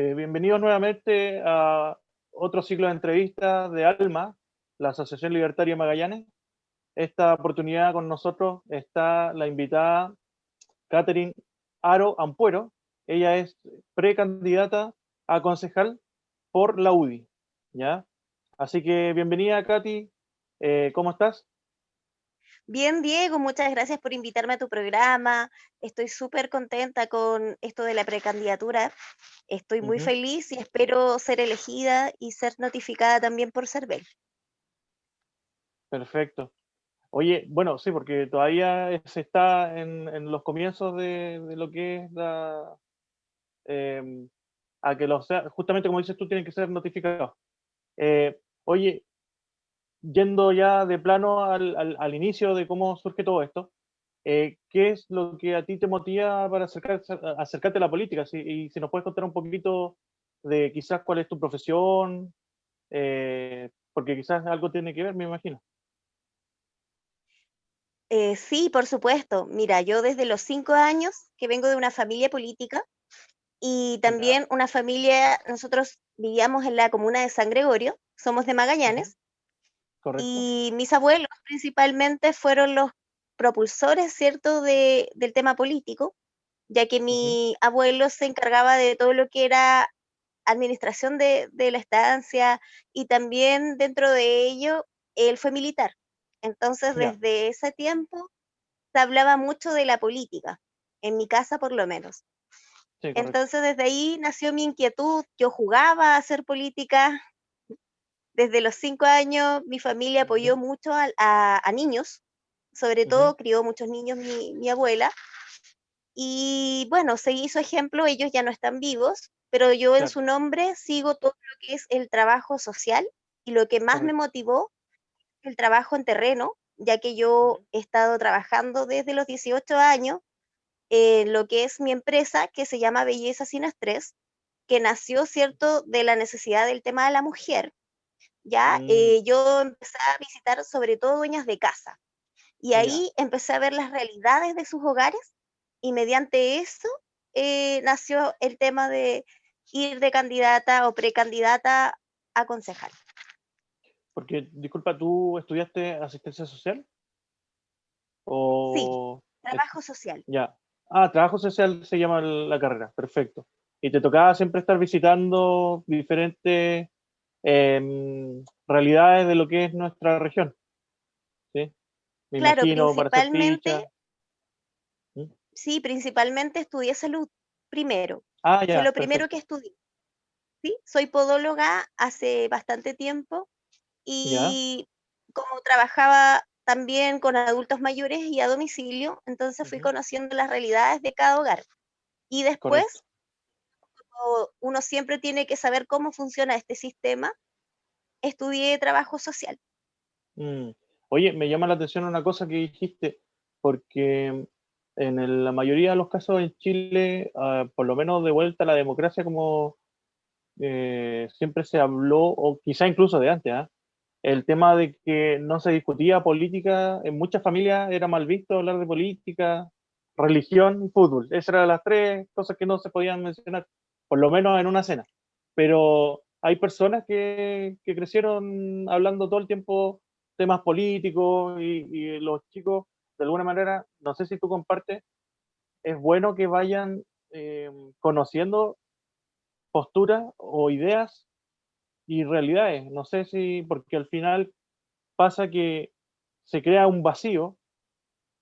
Bienvenidos nuevamente a otro ciclo de entrevistas de ALMA, la Asociación Libertaria Magallanes. Esta oportunidad con nosotros está la invitada Catherine Aro Ampuero. Ella es precandidata a concejal por la UDI, ¿ya? Así que bienvenida, Katy. ¿Cómo estás? Bien, Diego, muchas gracias por invitarme a tu programa. Estoy súper contenta con esto de la precandidatura. Estoy muy Ujú, feliz y espero ser elegida y ser notificada también por CERVEL. perfecto. Oye, bueno, sí, porque todavía se está en los comienzos de lo que es eh, a que los, justamente como dices tú, tienen que ser notificados. Oye, yendo ya de plano al inicio de cómo surge todo esto, ¿qué es lo que a ti te motiva para acercarte a la política? Y si nos puedes contar un poquito de quizás cuál es tu profesión, porque quizás algo tiene que ver, me imagino. Sí, por supuesto. Mira, yo desde los 5 años que vengo de una familia política y Ya, también una familia, nosotros vivíamos en la comuna de San Gregorio, somos de ujú, Magallanes, correcto. y mis abuelos principalmente fueron los propulsores, ¿cierto?, del tema político, ya que Ujú, mi abuelo se encargaba de todo lo que era administración de la estancia y también dentro de ello, él fue militar. Entonces, ya, desde ese tiempo se hablaba mucho de la política, en mi casa por lo menos. sí, correcto. Entonces, desde ahí nació mi inquietud. Yo jugaba a hacer política. Desde los 5 años mi familia Ujú, apoyó mucho a niños, sobre ujú, todo crió muchos niños mi abuela. Y bueno, seguí su ejemplo, ellos ya no están vivos, pero yo en claro, su nombre sigo todo lo que es el trabajo social y lo que más me correcto. motivó, el trabajo en terreno, ya que yo Ujú, he estado trabajando desde los 18 años en lo que es mi empresa, que se llama Belleza Sin Estrés, que nació, ¿cierto?, de la necesidad del tema de la mujer. Ya, mm, yo empecé a visitar sobre todo dueñas de casa y ya. ahí empecé a ver las realidades de sus hogares y mediante eso nació el tema de ir de candidata o precandidata a concejal. Porque, disculpa, ¿tú estudiaste asistencia social? Sí, O trabajo social. ya. Ah, trabajo social se llama la carrera, perfecto. Y te tocaba siempre estar visitando diferentes realidades de lo que es nuestra región, ¿sí? Me Claro, imagino para hacer principalmente, ficha. ¿Mm? sí, principalmente estudié salud primero. Ah, Fue ya, lo primero que perfecto. estudié, ¿sí? Soy podóloga hace bastante tiempo. Ya. Y como trabajaba también con adultos mayores y a domicilio, entonces fui Ujú, conociendo las realidades de cada hogar. Y correcto. después, uno siempre tiene que saber cómo funciona este sistema, estudié trabajo social. Mm. Oye, me llama la atención una cosa que dijiste, porque la mayoría de los casos en Chile, por lo menos de vuelta a la democracia como siempre se habló, o quizá incluso de antes, ¿ah? El tema de que no se discutía política, en muchas familias era mal visto hablar de política, religión y fútbol. Esas eran las tres cosas que no se podían mencionar, por lo menos en una cena. Pero hay personas que crecieron hablando todo el tiempo temas políticos y los chicos, de alguna manera, no sé si tú compartes, es bueno que vayan conociendo posturas o ideas y realidades. No sé si, porque al final pasa que se crea un vacío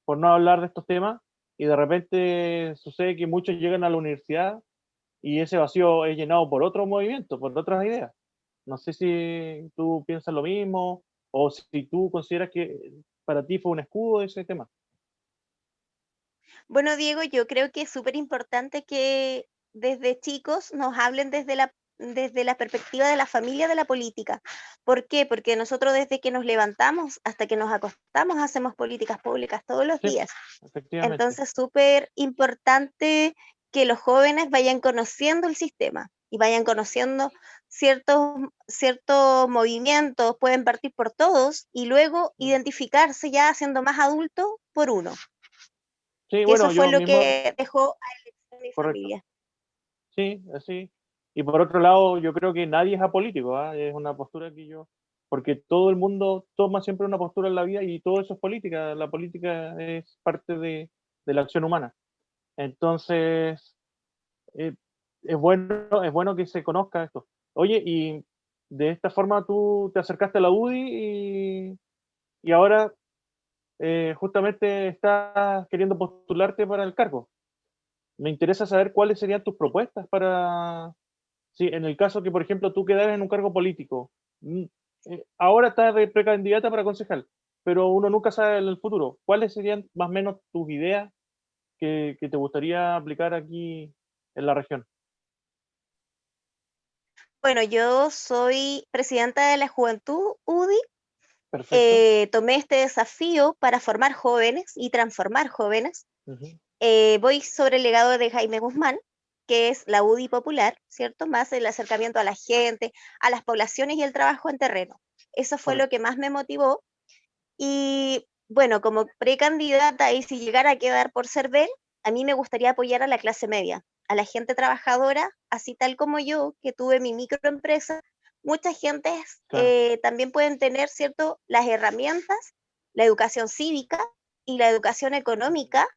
por no hablar de estos temas y de repente sucede que muchos llegan a la universidad y ese vacío es llenado por otro movimiento, por otras ideas. No sé si tú piensas lo mismo o si tú consideras que para ti fue un escudo ese tema. Bueno, Diego, yo creo que es súper importante que desde chicos nos hablen desde la perspectiva de la familia de la política. ¿Por qué? Porque nosotros desde que nos levantamos hasta que nos acostamos hacemos políticas públicas todos los Sí, días. efectivamente. Entonces, súper importante que los jóvenes vayan conociendo el sistema y vayan conociendo ciertos movimientos, pueden partir por todos y luego Mm. identificarse ya siendo más adultos por uno, Sí, que eso bueno, fue yo lo mismo, que dejó a elección mi correcto. familia. Sí, así. Y por otro lado, yo creo que nadie es apolítico, ¿ah? Es una postura que yo, porque todo el mundo toma siempre una postura en la vida y todo eso es política. La política es parte de la acción humana. Entonces, eh, es bueno que se conozca esto. Oye, y de esta forma tú te acercaste a la UDI y ahora justamente estás queriendo postularte para el cargo. Me interesa saber cuáles serían tus propuestas para, sí, en el caso que, por ejemplo, tú quedaras en un cargo político, mm, ahora estás de precandidata para concejal, pero uno nunca sabe en el futuro. ¿Cuáles serían más o menos tus ideas que te gustaría aplicar aquí en la región? Bueno, yo soy presidenta de la Juventud UDI. Perfecto. Tomé este desafío para formar jóvenes y transformar jóvenes. Ujú, Voy sobre el legado de Jaime Guzmán, que es la UDI popular, ¿cierto? Más el acercamiento a la gente, a las poblaciones y el trabajo en terreno. Eso fue lo correcto. que más me motivó. Y bueno, como precandidata y si llegara a quedar por CERVEL, a mí me gustaría apoyar a la clase media, a la gente trabajadora, así tal como yo, que tuve mi microempresa. Mucha gente Claro. también pueden tener, ¿cierto?, las herramientas, la educación cívica y la educación económica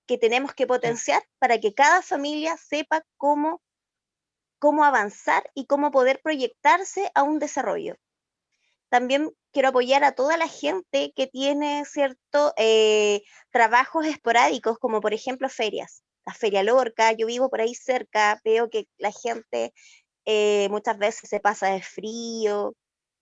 que tenemos que Sí, potenciar para que cada familia sepa cómo avanzar y cómo poder proyectarse a un desarrollo. También quiero apoyar a toda la gente que tiene cierto trabajos esporádicos, como por ejemplo ferias. La Feria Lorca, yo vivo por ahí cerca, veo que la gente muchas veces se pasa de frío,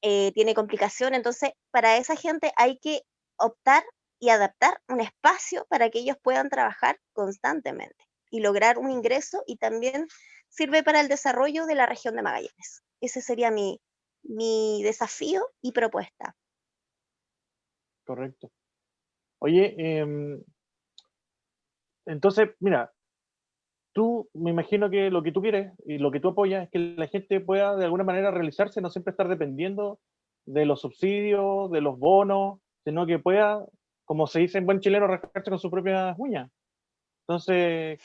tiene complicaciones, entonces para esa gente hay que optar y adaptar un espacio para que ellos puedan trabajar constantemente y lograr un ingreso y también sirve para el desarrollo de la región de Magallanes. Ese sería mi desafío y propuesta. correcto. Oye, entonces, mira, tú me imagino que lo que tú quieres y lo que tú apoyas es que la gente pueda de alguna manera realizarse, no siempre estar dependiendo de los subsidios, de los bonos, sino que pueda, como se dice en buen chileno, rascarse con sus propias uñas. Entonces,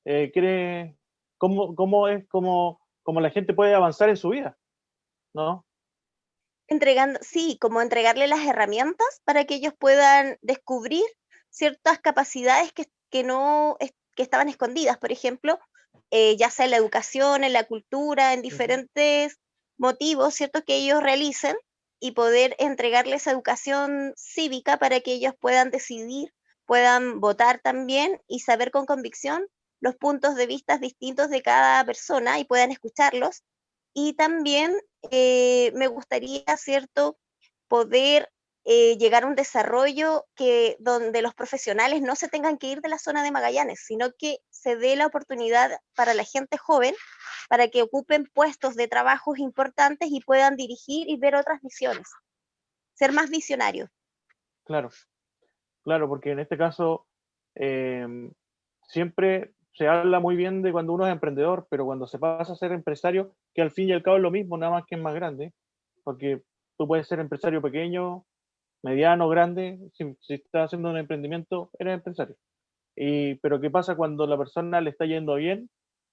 ¿quieres, cómo es como la gente puede avanzar en su vida? ¿No? Entregando, sí, como entregarle las herramientas para que ellos puedan descubrir ciertas capacidades que no que estaban escondidas, por ejemplo, ya sea en la educación, en la cultura, en Ujú. diferentes motivos, ¿cierto? Que ellos realicen y poder entregarles educación cívica para que ellos puedan decidir, puedan votar también y saber con convicción los puntos de vista distintos de cada persona y puedan escucharlos. Y también me gustaría, ¿cierto?, poder llegar a un desarrollo que donde los profesionales no se tengan que ir de la zona de Magallanes, sino que se dé la oportunidad para la gente joven para que ocupen puestos de trabajos importantes y puedan dirigir y ver otras visiones, ser más visionarios. Claro, claro, porque en este caso em, siempre se habla muy bien de cuando uno es emprendedor, pero cuando se pasa a ser empresario, que al fin y al cabo es lo mismo, nada más que es más grande, porque tú puedes ser empresario pequeño, mediano, grande, si estás haciendo un emprendimiento, eres empresario. Pero ¿qué pasa cuando la persona le está yendo bien?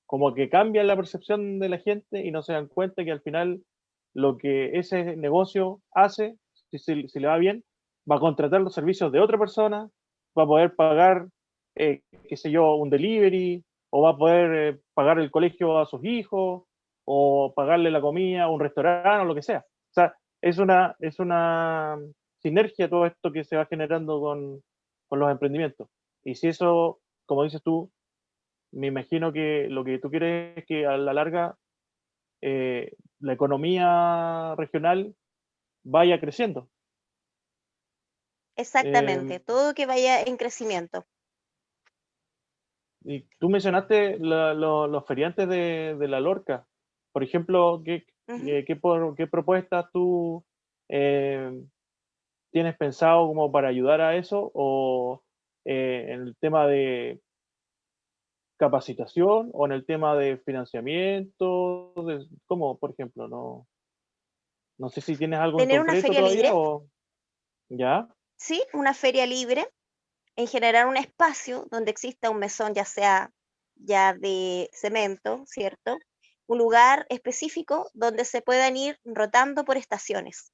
Como que cambia la percepción de la gente y no se dan cuenta que al final lo que ese negocio hace, si le va bien, va a contratar los servicios de otra persona, va a poder pagar, qué sé yo, un delivery, o va a poder pagar el colegio a sus hijos, o pagarle la comida a un restaurante, o lo que sea. O sea, es una sinergia todo esto que se va generando con los emprendimientos. Y si eso, como dices tú, me imagino que lo que tú quieres es que a la larga la economía regional vaya creciendo. Eh, Exactamente, todo que vaya en crecimiento. y tú mencionaste los feriantes de la Lorca. Por ejemplo, Ujú. qué propuestas tú eh, tienes pensado como para ayudar a eso? ¿O en el tema de capacitación o en el tema de financiamiento? ¿Cómo, por ejemplo? No sé si tienes algo en Tener una concreto feria todavía libre, o ya. sí, una feria libre en generar un espacio donde exista un mesón, ya sea ya de cemento, ¿cierto? un lugar específico donde se puedan ir rotando por estaciones.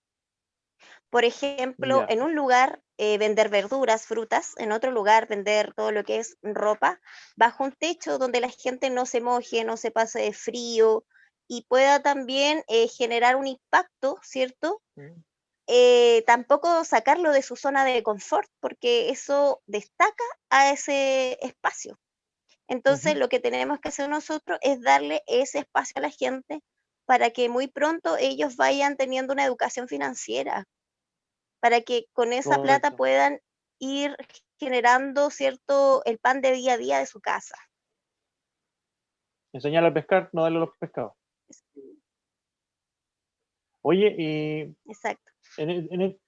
Por ejemplo, Ya. en un lugar vender verduras, frutas, en otro lugar vender todo lo que es ropa, bajo un techo donde la gente no se moje, no se pase de frío y pueda también generar un impacto, ¿cierto? Mm. Tampoco sacarlo de su zona de confort, porque eso destaca a ese espacio. Entonces, Ujú. lo que tenemos que hacer nosotros es darle ese espacio a la gente para que muy pronto ellos vayan teniendo una educación financiera, para que con esa plata Correcto. puedan ir generando, ¿cierto?, el pan de día a día de su casa. Enseñarle a pescar, no darle los pescados. Oye, y Exacto. en,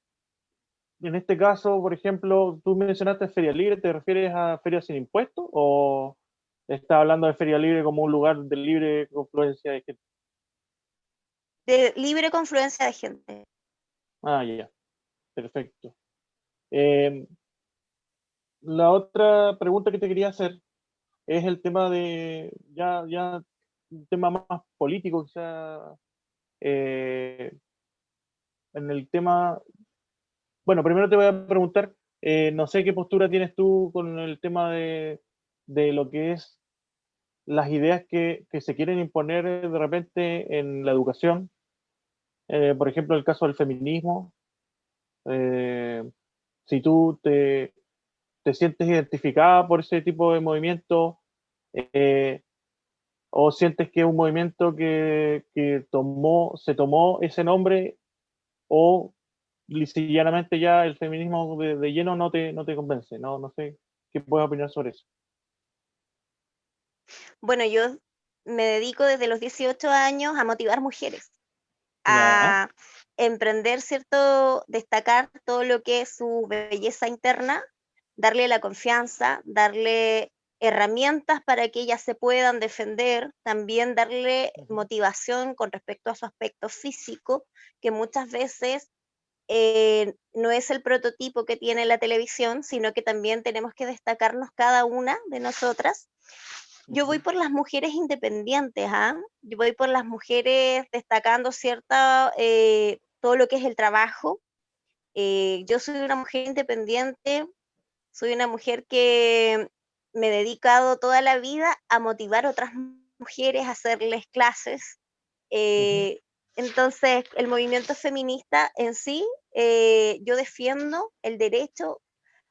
en este caso, por ejemplo, tú mencionaste Feria Libre, ¿te refieres a ferias sin impuestos o estás hablando de Feria Libre como un lugar de libre confluencia de gente? De libre confluencia de gente. Ah, ya, perfecto. Eh, la otra pregunta que te quería hacer es el tema de, ya un tema más político, quizá, eh, en el tema, bueno, primero te voy a preguntar, no sé qué postura tienes tú con el tema de lo que es las ideas que se quieren imponer de repente en la educación, por ejemplo, el caso del feminismo, eh, si tú te sientes identificada por ese tipo de movimiento, eh, o sientes que es un movimiento que se tomó ese nombre, o llanamente ya el feminismo de lleno no te convence, no sé qué puedes opinar sobre eso. Bueno, yo me dedico desde los 18 años a motivar mujeres, Ya, a emprender, ¿cierto? Destacar todo lo que es su belleza interna, darle la confianza, darle herramientas para que ellas se puedan defender, también darle ujú, motivación con respecto a su aspecto físico, que muchas veces no es el prototipo que tiene la televisión, sino que también tenemos que destacarnos cada una de nosotras. Yo voy ujú, por las mujeres independientes, ¿ah? Yo voy por las mujeres destacando cierta, todo lo que es el trabajo. Yo soy una mujer independiente, soy una mujer que me he dedicado toda la vida a motivar a otras mujeres, a hacerles clases. ujú. Eh, entonces, el movimiento feminista en sí, yo defiendo el derecho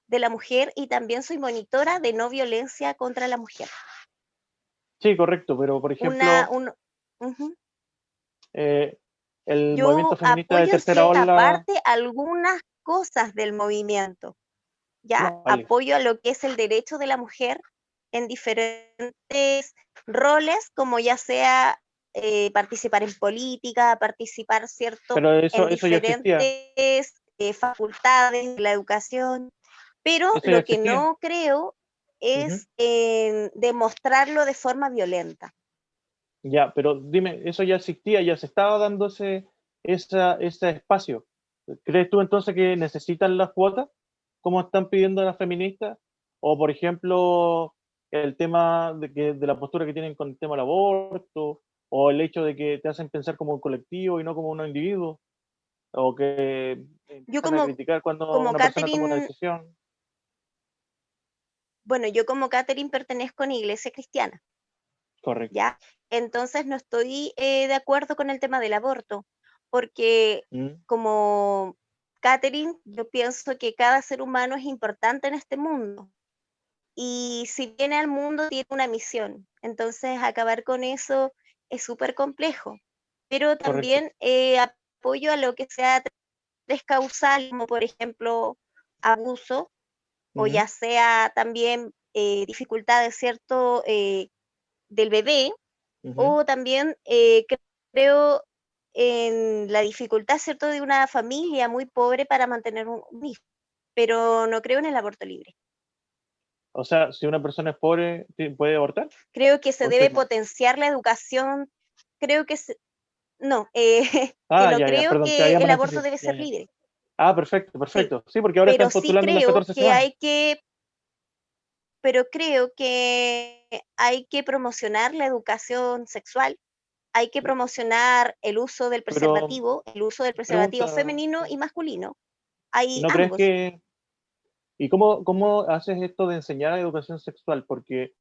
de la mujer y también soy monitora de no violencia contra la mujer. Sí, correcto, pero por Una, ejemplo, un, ujú. eh, el movimiento Yo feminista de apoyo en tercera cierta ola, parte algunas cosas del movimiento, ¿ya? ¿cuáles? Apoyo a lo que es el derecho de la mujer en diferentes roles, como ya sea participar en política, participar, ¿cierto?, Pero en eso ya existía, diferentes facultades de la educación, pero eso ya lo que existía. no creo Ujú. es en demostrarlo de forma violenta. Ya, pero dime, eso ya existía, ya se estaba dando ese espacio. ¿Crees tú entonces que necesitan las cuotas, como están pidiendo las feministas? O, por ejemplo, el tema de la postura que tienen con el tema del aborto, o el hecho de que te hacen pensar como un colectivo y no como un individuo, o que Yo empiezan a como, criticar cuando como una persona toma una Catherine, decisión. bueno, yo como Catherine pertenezco a una iglesia cristiana. Correcto. ¿Ya? Entonces no estoy de acuerdo con el tema del aborto, porque Mm, como Catherine, yo pienso que cada ser humano es importante en este mundo y si viene al mundo tiene una misión, entonces acabar con eso es súper complejo, pero correcto. también apoyo a lo que sea tres causal, como por ejemplo abuso o Mm, ya sea también dificultades, ¿cierto? Del bebé ujú. o también, creo en la dificultad, ¿cierto?, de una familia muy pobre para mantener un hijo, pero no creo en el aborto libre. O sea, si una persona es pobre, ¿puede abortar? Creo que se ¿O debe estoy mal? potenciar la educación, creo que se no, que Ah, no ya, ya, creo perdón, te que había el aborto malentendido. debe Ya, ser ya. libre, Ah, perfecto, sí, perfecto. Sí, porque ahora pero están sí postulando las 14 semanas. creo que hay que promocionar la educación sexual, hay que promocionar el uso del Pero preservativo pregunta, femenino y masculino. Hay ¿no crees ambos. que... ¿Y cómo haces esto de enseñar educación sexual? Porque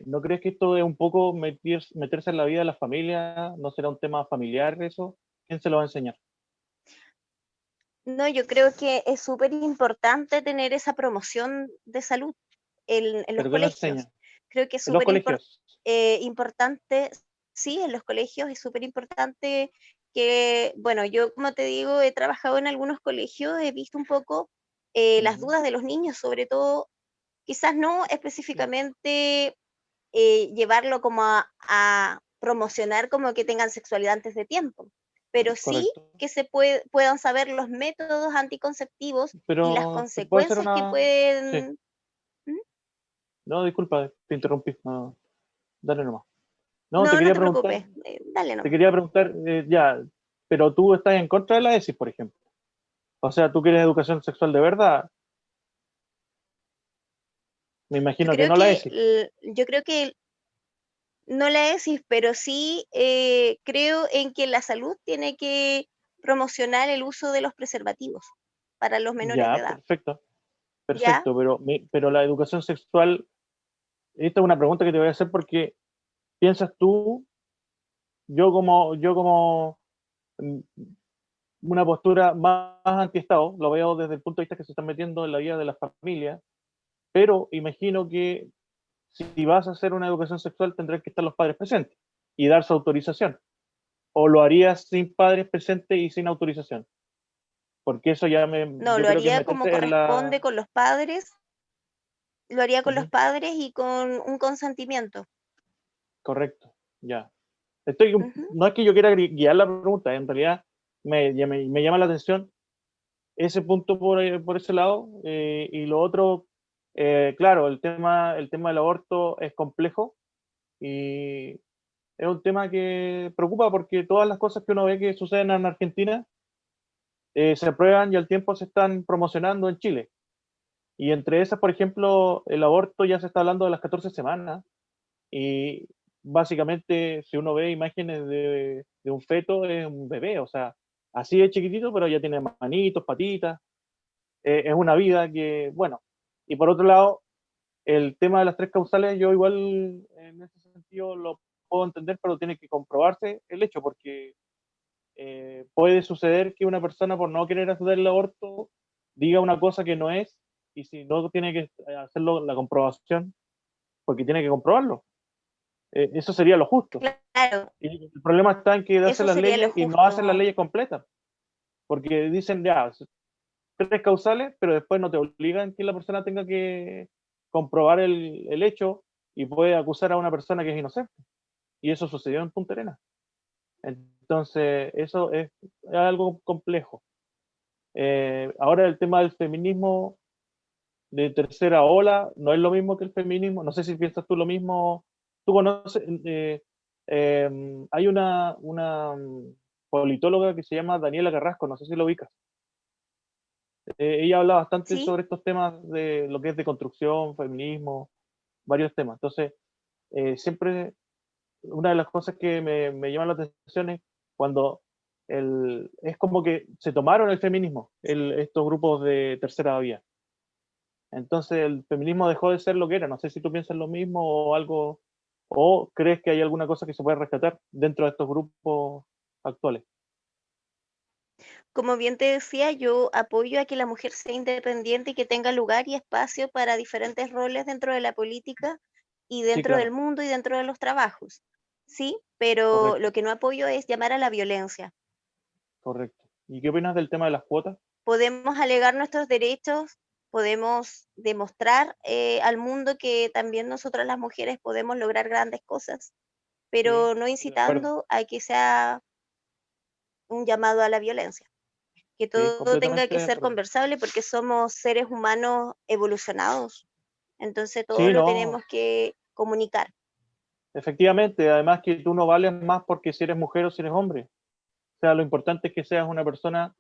¿no crees que esto es un poco meterse en la vida de la familia? ¿No será un tema familiar eso? ¿Quién se lo va a enseñar? No, yo creo que es súper importante tener esa promoción de salud en los ¿Pero quién lo colegios. enseña? Creo que es En los súper colegios. importante, sí, en los colegios es súper importante que, bueno, yo como te digo, he trabajado en algunos colegios, he visto un poco las Ujú. dudas de los niños, sobre todo, quizás no específicamente llevarlo como a promocionar como que tengan sexualidad antes de tiempo, pero sí Correcto. que puedan saber los métodos anticonceptivos y las Pero se puede hacer consecuencias que una... Sí. pueden... ¿Mm? No, disculpa, te interrumpí. No, dale nomás. No, No, no te preocupes, dale te nomás. quería preguntar, ya, pero tú estás en contra de la ESI, por ejemplo. O sea, tú quieres educación sexual de verdad. Me imagino que no la ESI. Yo creo que no la ESIF, pero sí creo en que la salud tiene que promocionar el uso de los preservativos para los menores de Ya, edad. perfecto, ¿Ya? perfecto, pero la educación sexual, esta es una pregunta que te voy a hacer porque piensas tú, yo como mm, una postura más anti-Estado, lo veo desde el punto de vista que se están metiendo en la vida de las familias, pero imagino que si vas a hacer una educación sexual tendrán que estar los padres presentes y dar su autorización. ¿O lo harías sin padres presentes y sin autorización? Porque eso ya No, yo lo creo que es haría como meterte en la... corresponde con los padres, lo haría con los Ujú, padres y con un consentimiento. correcto, ya. Ujú. No es que yo quiera guiar la pregunta, en realidad me llama la atención ese punto por ese lado, y lo otro, claro, el tema del aborto es complejo y es un tema que preocupa porque todas las cosas que uno ve que suceden en Argentina se aprueban y al tiempo se están promocionando en Chile. Y entre esas, por ejemplo, el aborto ya se está hablando de las 14 semanas y básicamente si uno ve imágenes de un feto es un bebé, o sea, así de chiquitito, pero ya tiene manitos, patitas, es una vida que, bueno, y por otro lado, el tema de las tres causales, yo igual en ese sentido lo puedo entender, pero tiene que comprobarse el hecho, porque puede suceder que una persona por no querer hacer el aborto diga una cosa que no es, y si no tiene que hacerlo la comprobación, porque tiene que comprobarlo. Eso sería lo justo. Claro, Y el problema está en que hacen eso las sería lo leyes y no hacen las justo. leyes completas, porque dicen ya, tres causales, pero después no te obligan que la persona tenga que comprobar el hecho y puede acusar a una persona que es inocente. Y eso sucedió en Punta Arenas. Entonces, eso es algo complejo. Ahora el tema del feminismo de tercera ola no es lo mismo que el feminismo. No sé si piensas tú lo mismo. Tú conoces, hay una politóloga que se llama Daniela Carrasco, no sé si lo ubicas. Ella habla bastante Sí, sobre estos temas de lo que es de construcción, feminismo, varios temas. Entonces, siempre una de las cosas que me llama la atención es cuando es como que se tomaron el feminismo, estos grupos de tercera vía. Entonces el feminismo dejó de ser lo que era. No sé si tú piensas lo mismo o algo, o crees que hay alguna cosa que se puede rescatar dentro de estos grupos actuales. como bien te decía, yo apoyo a que la mujer sea independiente y que tenga lugar y espacio para diferentes roles dentro de la política y Sí, dentro del claro, mundo y dentro de los trabajos. Sí, pero lo correcto, que no apoyo es llamar a la violencia. correcto. ¿Y qué opinas del tema de las cuotas? Podemos alegar nuestros derechos, podemos demostrar al mundo que también nosotras las mujeres podemos lograr grandes cosas, Sí, pero no estoy de acuerdo. incitando a que sea un llamado a la violencia, que Sí, todo tenga completamente que de ser acuerdo. conversable porque somos seres humanos evolucionados, entonces todo Sí, lo no, tenemos que comunicar. efectivamente. Además que tú no vales más porque si eres mujer o si eres hombre. O sea, lo importante es que seas una persona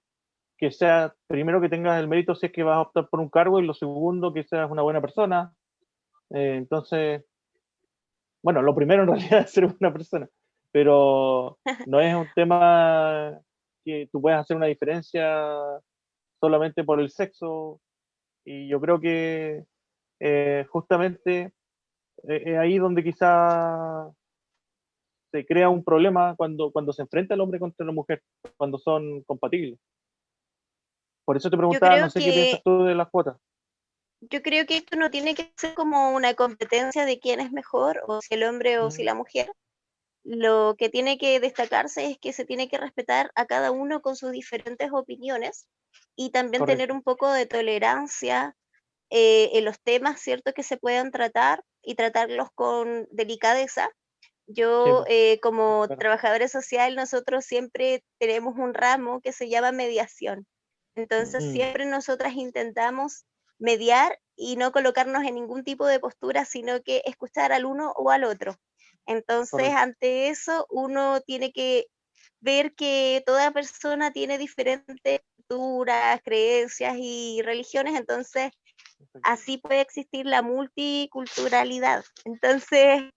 que sea, primero que tengas el mérito si es que vas a optar por un cargo y lo segundo que seas una buena persona. Entonces, bueno, lo primero en realidad es ser una persona. pero no es un tema que tú puedas hacer una diferencia solamente por el sexo, y yo creo que justamente es ahí donde quizá se crea un problema cuando se enfrenta el hombre contra la mujer, cuando son compatibles. Por eso te Yo preguntaba, no creo sé qué piensas que, tú de las cuotas. yo creo que esto no tiene que ser como una competencia de quién es mejor, o si el hombre o si Mm, la mujer. Lo que tiene que destacarse es que se tiene que respetar a cada uno con sus diferentes opiniones y también tener correcto. un poco de tolerancia en los temas, ¿cierto?, que se puedan tratar y tratarlos con delicadeza. Sí, Yo, pues, como claro. trabajadora social, nosotros siempre tenemos un ramo que se llama mediación. Entonces, Mm, siempre nosotras intentamos mediar y no colocarnos en ningún tipo de postura, sino que escuchar al uno o al otro. Entonces, correcto. ante eso, uno tiene que ver que toda persona tiene diferentes culturas, creencias y religiones, entonces Perfecto. así puede existir la multiculturalidad. Entonces,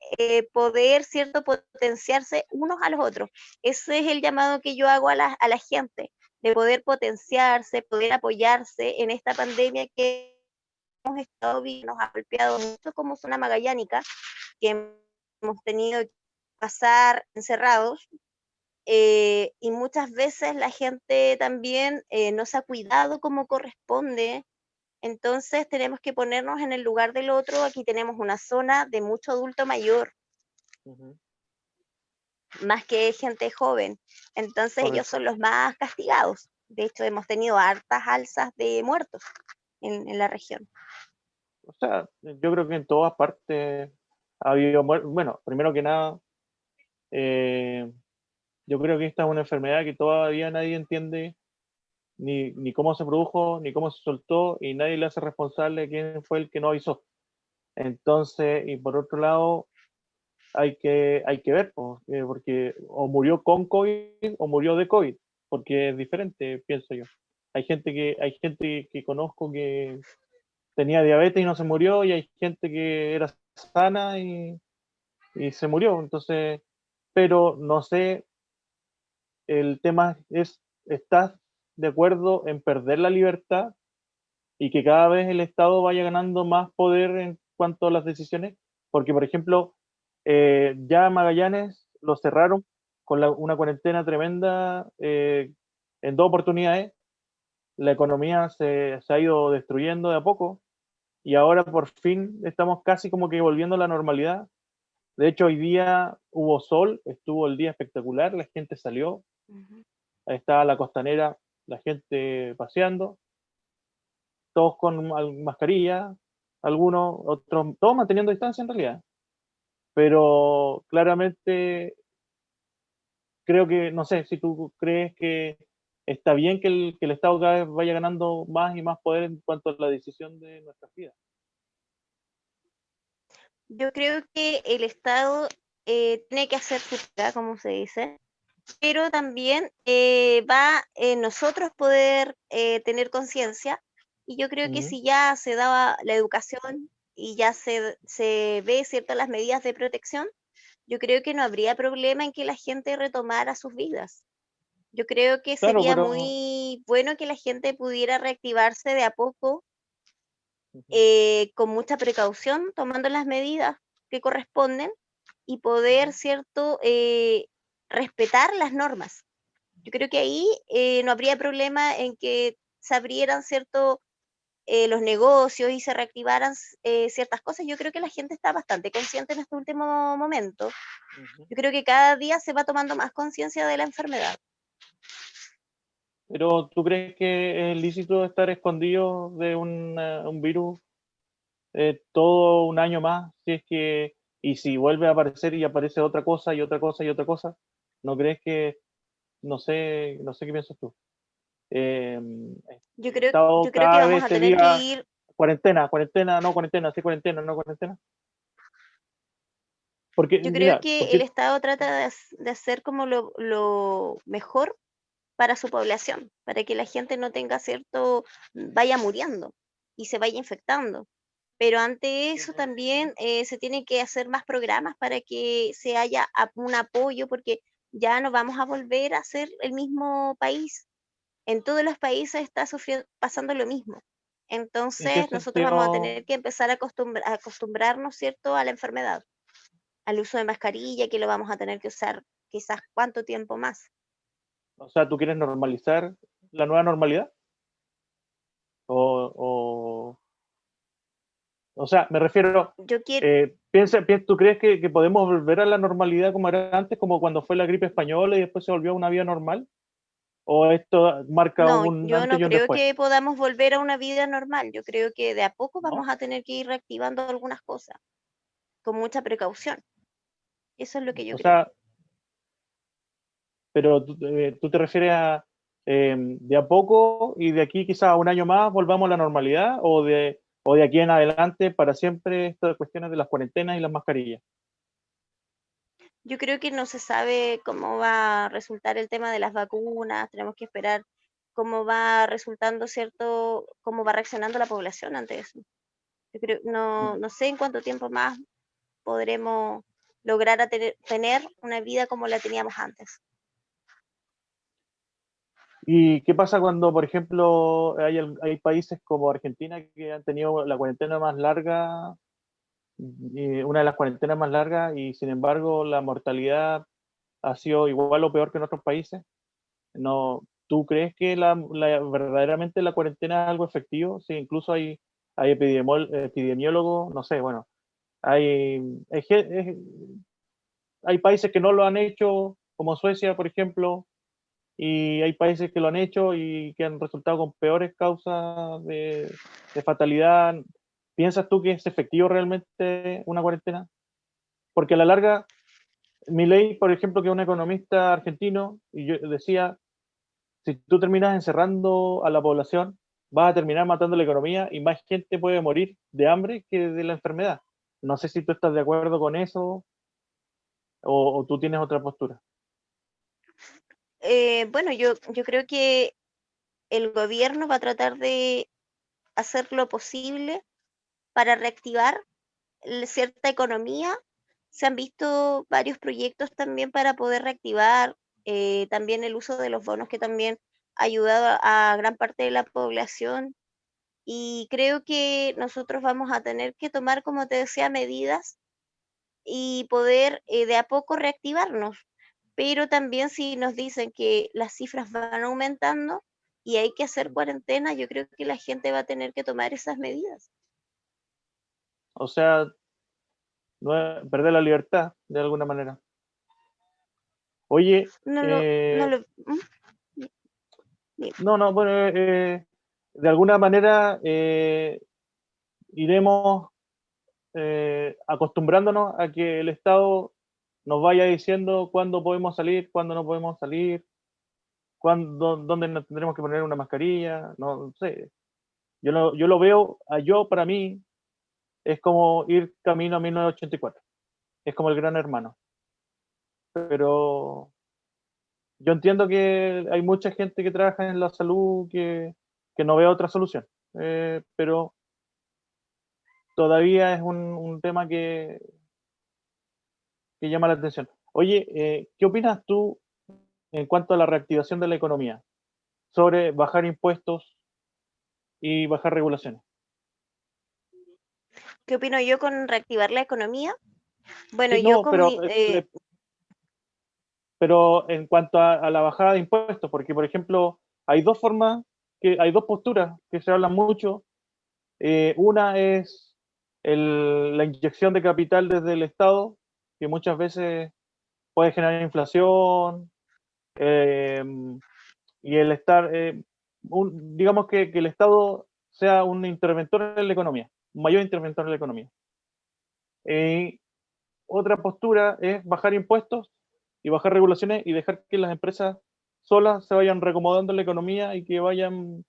poder, ¿cierto?, potenciarse unos a los otros. Ese es el llamado que yo hago a la gente, de poder potenciarse, poder apoyarse en esta pandemia que hemos estado viviendo, nos ha golpeado mucho como zona magallánica, que hemos tenido que pasar encerrados. Y muchas veces la gente también no se ha cuidado como corresponde, entonces tenemos que ponernos en el lugar del otro. Aquí tenemos una zona de mucho adulto mayor, Ujú, más que gente joven. Entonces ellos correcto. son los más castigados. De hecho, hemos tenido hartas alzas de muertos en la región. O sea, yo creo que en todas partes ha habido bueno, primero que nada, eh, yo creo que esta es una enfermedad que todavía nadie entiende ni cómo se produjo, ni cómo se soltó, y nadie le hace responsable a quién fue el que no avisó. Entonces, y por otro lado, hay que ver, pues, porque o murió con COVID o murió de COVID, porque es diferente, pienso yo. Hay gente que conozco que tenía diabetes y no se murió, y hay gente que era sana y se murió. Entonces, pero no sé, el tema es, ¿estás de acuerdo en perder la libertad y que cada vez el Estado vaya ganando más poder en cuanto a las decisiones? Porque, por ejemplo, ya Magallanes lo cerraron con una cuarentena tremenda en dos oportunidades. La economía se ha ido destruyendo de a poco, y ahora por fin estamos casi como que volviendo a la normalidad. De hecho, hoy día hubo sol, estuvo el día espectacular, la gente salió, Ujú. ahí estaba la costanera, la gente paseando, todos con mascarilla, algunos, otros, todos manteniendo distancia en realidad. Pero claramente creo que, no sé, si tú crees que está bien que el Estado cada vez vaya ganando más y más poder en cuanto a la decisión de nuestras vidas. Yo creo que el Estado tiene que hacer su pega, como se dice, pero también va en nosotros poder tener conciencia. Y yo creo que Ujú, si ya se daba la educación y ya se ve, ¿cierto?, las medidas de protección, yo creo que no habría problema en que la gente retomara sus vidas. Yo creo que claro, sería pero muy bueno que la gente pudiera reactivarse de a poco, ujú, con mucha precaución, tomando las medidas que corresponden y poder, ujú. ¿cierto?, respetar las normas. Yo creo que ahí no habría problema en que se abrieran, ¿cierto?, los negocios y se reactivaran ciertas cosas. Yo creo que la gente está bastante consciente en este último momento. Ujú. Yo creo que cada día se va tomando más conciencia de la enfermedad. Pero ¿tú crees que es lícito estar escondido de un virus todo un año más? Si es que, y si vuelve a aparecer y aparece otra cosa y otra cosa y otra cosa, ¿no crees que, no sé qué piensas tú? Eh, el Estado Yo creo que cada vamos vez a te tener que diga ir, cuarentena, cuarentena, no cuarentena, sí cuarentena, no cuarentena. Porque, yo creo mira, que el porque, Estado trata de hacer como lo mejor para su población, para que la gente no tenga cierto, vaya muriendo y se vaya infectando. Pero ante eso también se tienen que hacer más programas para que se haya un apoyo, porque ya no vamos a volver a ser el mismo país. En todos los países está pasando lo mismo. ¿En qué Entonces, nosotros vamos a sentido? tener que empezar a acostumbrarnos, ¿cierto?, a la enfermedad, al uso de mascarilla, que lo vamos a tener que usar quizás cuánto tiempo más. O sea, ¿tú quieres normalizar la nueva normalidad? O, o sea, me refiero, Yo quiero, ¿tú crees que podemos volver a la normalidad como era antes, como cuando fue la gripe española y después se volvió a una vida normal? ¿O esto marca no, un yo antes no y un creo después? que podamos volver a una vida normal. Yo creo que de a poco vamos ¿No? a tener que ir reactivando algunas cosas, con mucha precaución. Eso es lo que yo O creo. sea, pero tú te refieres a de a poco y de aquí quizás a un año más volvamos a la normalidad o de aquí en adelante para siempre estas cuestiones de las cuarentenas y las mascarillas. Yo creo que no se sabe cómo va a resultar el tema de las vacunas, tenemos que esperar cómo va resultando, ¿cierto? Cómo va reaccionando la población ante eso. Yo creo, Mm. no sé en cuánto tiempo más podremos lograr tener una vida como la teníamos antes. ¿Y qué pasa cuando, por ejemplo, hay países como Argentina que han tenido la cuarentena más larga, una de las cuarentenas más largas, y sin embargo la mortalidad ha sido igual o peor que en otros países? No, ¿tú crees que verdaderamente la cuarentena es algo efectivo? Sí, incluso hay epidemiólogos, no sé, bueno, hay, hay, hay países que no lo han hecho, como Suecia, por ejemplo, y hay países que lo han hecho y que han resultado con peores causas de fatalidad. ¿Piensas tú que es efectivo realmente una cuarentena? Porque a la larga, Milei, por ejemplo, que es un economista argentino, y yo decía, si tú terminas encerrando a la población, vas a terminar matando la economía y más gente puede morir de hambre que de la enfermedad. No sé si tú estás de acuerdo con eso o tú tienes otra postura. Bueno, yo creo que el gobierno va a tratar de hacer lo posible para reactivar cierta economía. Se han visto varios proyectos también para poder reactivar, también el uso de los bonos que también ha ayudado a gran parte de la población. Y creo que nosotros vamos a tener que tomar, como te decía, medidas y poder de a poco reactivarnos. Pero también si nos dicen que las cifras van aumentando y hay que hacer cuarentena, yo creo que la gente va a tener que tomar esas medidas. O sea, no es perder la libertad de alguna manera. Oye, No lo, no lo, no, no, bueno, de alguna manera iremos acostumbrándonos a que el Estado nos vaya diciendo cuándo podemos salir, cuándo no podemos salir, dónde nos tendremos que poner una mascarilla, no sé. Yo lo veo, para mí, es como ir camino a 1984, es como el gran hermano. Pero yo entiendo que hay mucha gente que trabaja en la salud que no ve otra solución, pero todavía es un tema que llama la atención. Oye, ¿qué opinas tú en cuanto a la reactivación de la economía sobre bajar impuestos y bajar regulaciones? ¿Qué opino yo con reactivar la economía? Bueno, Sí, yo no, con mi, pero en cuanto a la bajada de impuestos, porque por ejemplo, hay dos formas, hay dos posturas que se hablan mucho. Una es la inyección de capital desde el Estado, que muchas veces puede generar inflación, eh, y el estar, digamos que el Estado sea un interventor en la economía, un mayor interventor en la economía. Eh, Otra postura es bajar impuestos y bajar regulaciones y dejar que las empresas solas se vayan reacomodando en la economía y que vayan,